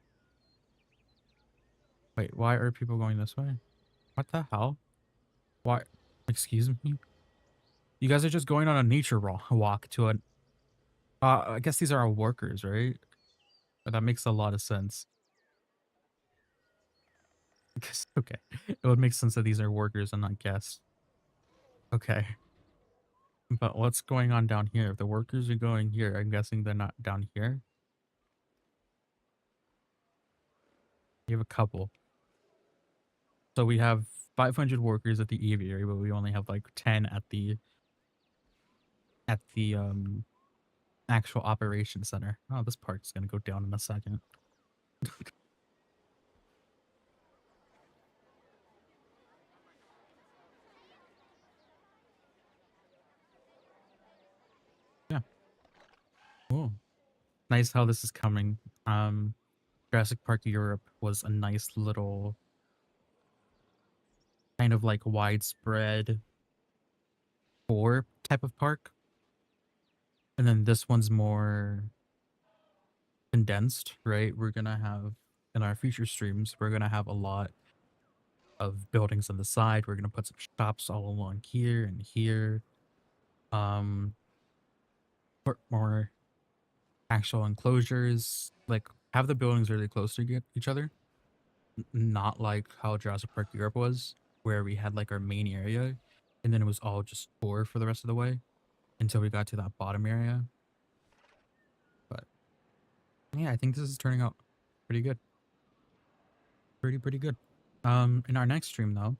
Wait, why are people going this way? What the hell? Why? Excuse me? You guys are just going on a nature walk to an... I guess these are our workers, right? That makes a lot of sense. Okay. It would make sense that these are workers and not guests. Okay. But what's going on down here? If the workers are going here, I'm guessing they're not down here. You have a couple. So we have 500 workers at the aviary, but we only have like 10 at the actual operations center. Oh, this part's gonna go down in a second. Yeah. Cool. Nice how this is coming. Jurassic Park Europe was a nice little kind of like widespread tour type of park. And then this one's more condensed, right? We're gonna have in our future streams, we're gonna have a lot of buildings on the side. We're gonna put some shops all along here and here. Um, put more actual enclosures, like have the buildings really close to each other, not like how Jurassic Park Europe was, where we had like our main area, and then it was all just four for the rest of the way until we got to that bottom area. But yeah, I think this is turning out pretty good, pretty good. In our next stream though,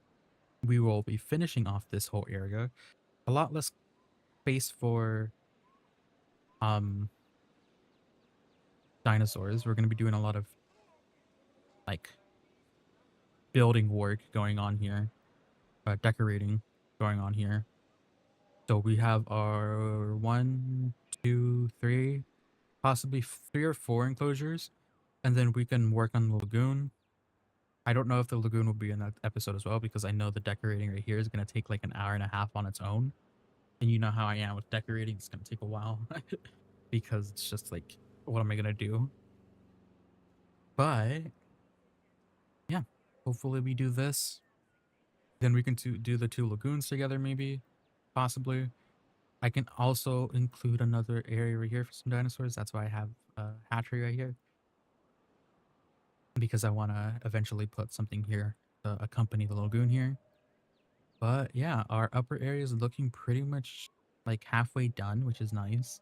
we will be finishing off this whole area. A lot less space for dinosaurs. We're gonna be doing a lot of like building work going on here, decorating going on here. So we have our one, two, three, possibly 3 or 4 enclosures, and then we can work on the lagoon. I don't know if the lagoon will be in that episode as well because I know the decorating right here is gonna take like an hour and a half on its own, and you know how I am with decorating; it's gonna take a while because it's just like, what am I gonna do? But yeah, hopefully we do this. Then we can do the 2 lagoons together, maybe, possibly. I can also include another area right here for some dinosaurs. That's why I have a hatchery right here. Because I want to eventually put something here to accompany the lagoon here. But yeah, our upper area is looking pretty much like halfway done, which is nice.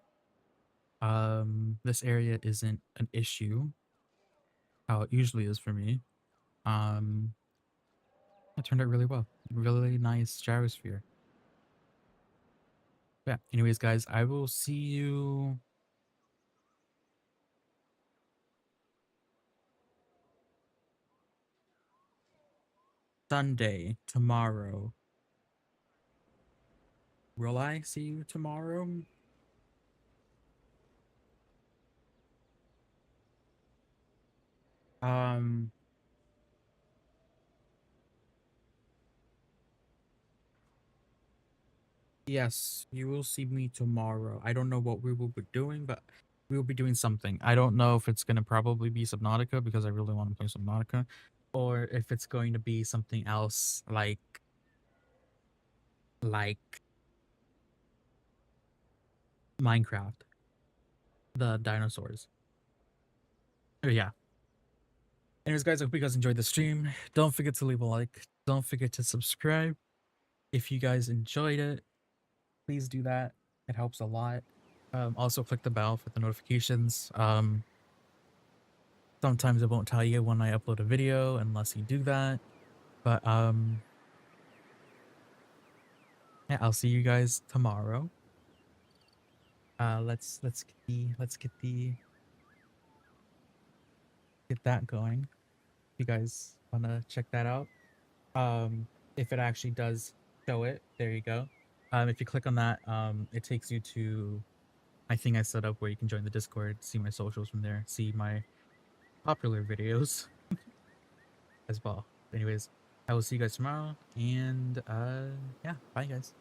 This area isn't an issue, how it usually is for me. Um, it turned out really well. Really nice gyrosphere. Yeah, anyways, guys, I will see you Sunday, tomorrow. Will I see you tomorrow? Um, yes, you will see me tomorrow. I don't know what we will be doing, but we will be doing something. I don't know if it's gonna probably be Subnautica because I really want to play Subnautica, or if it's going to be something else like Minecraft, the dinosaurs. Oh yeah. Anyways, guys, I hope you guys enjoyed the stream. Don't forget to leave a like. Don't forget to subscribe. If you guys enjoyed it, please do that. It helps a lot. Also click the bell for the notifications. Sometimes it won't tell you when I upload a video unless you do that. But yeah, I'll see you guys tomorrow. Let's get that going. If you guys wanna check that out. If it actually does show it, there you go. If you click on that, it takes you to my thing I set up where you can join the Discord, see my socials from there, see my popular videos as well. Anyways, I will see you guys tomorrow, and yeah, bye guys.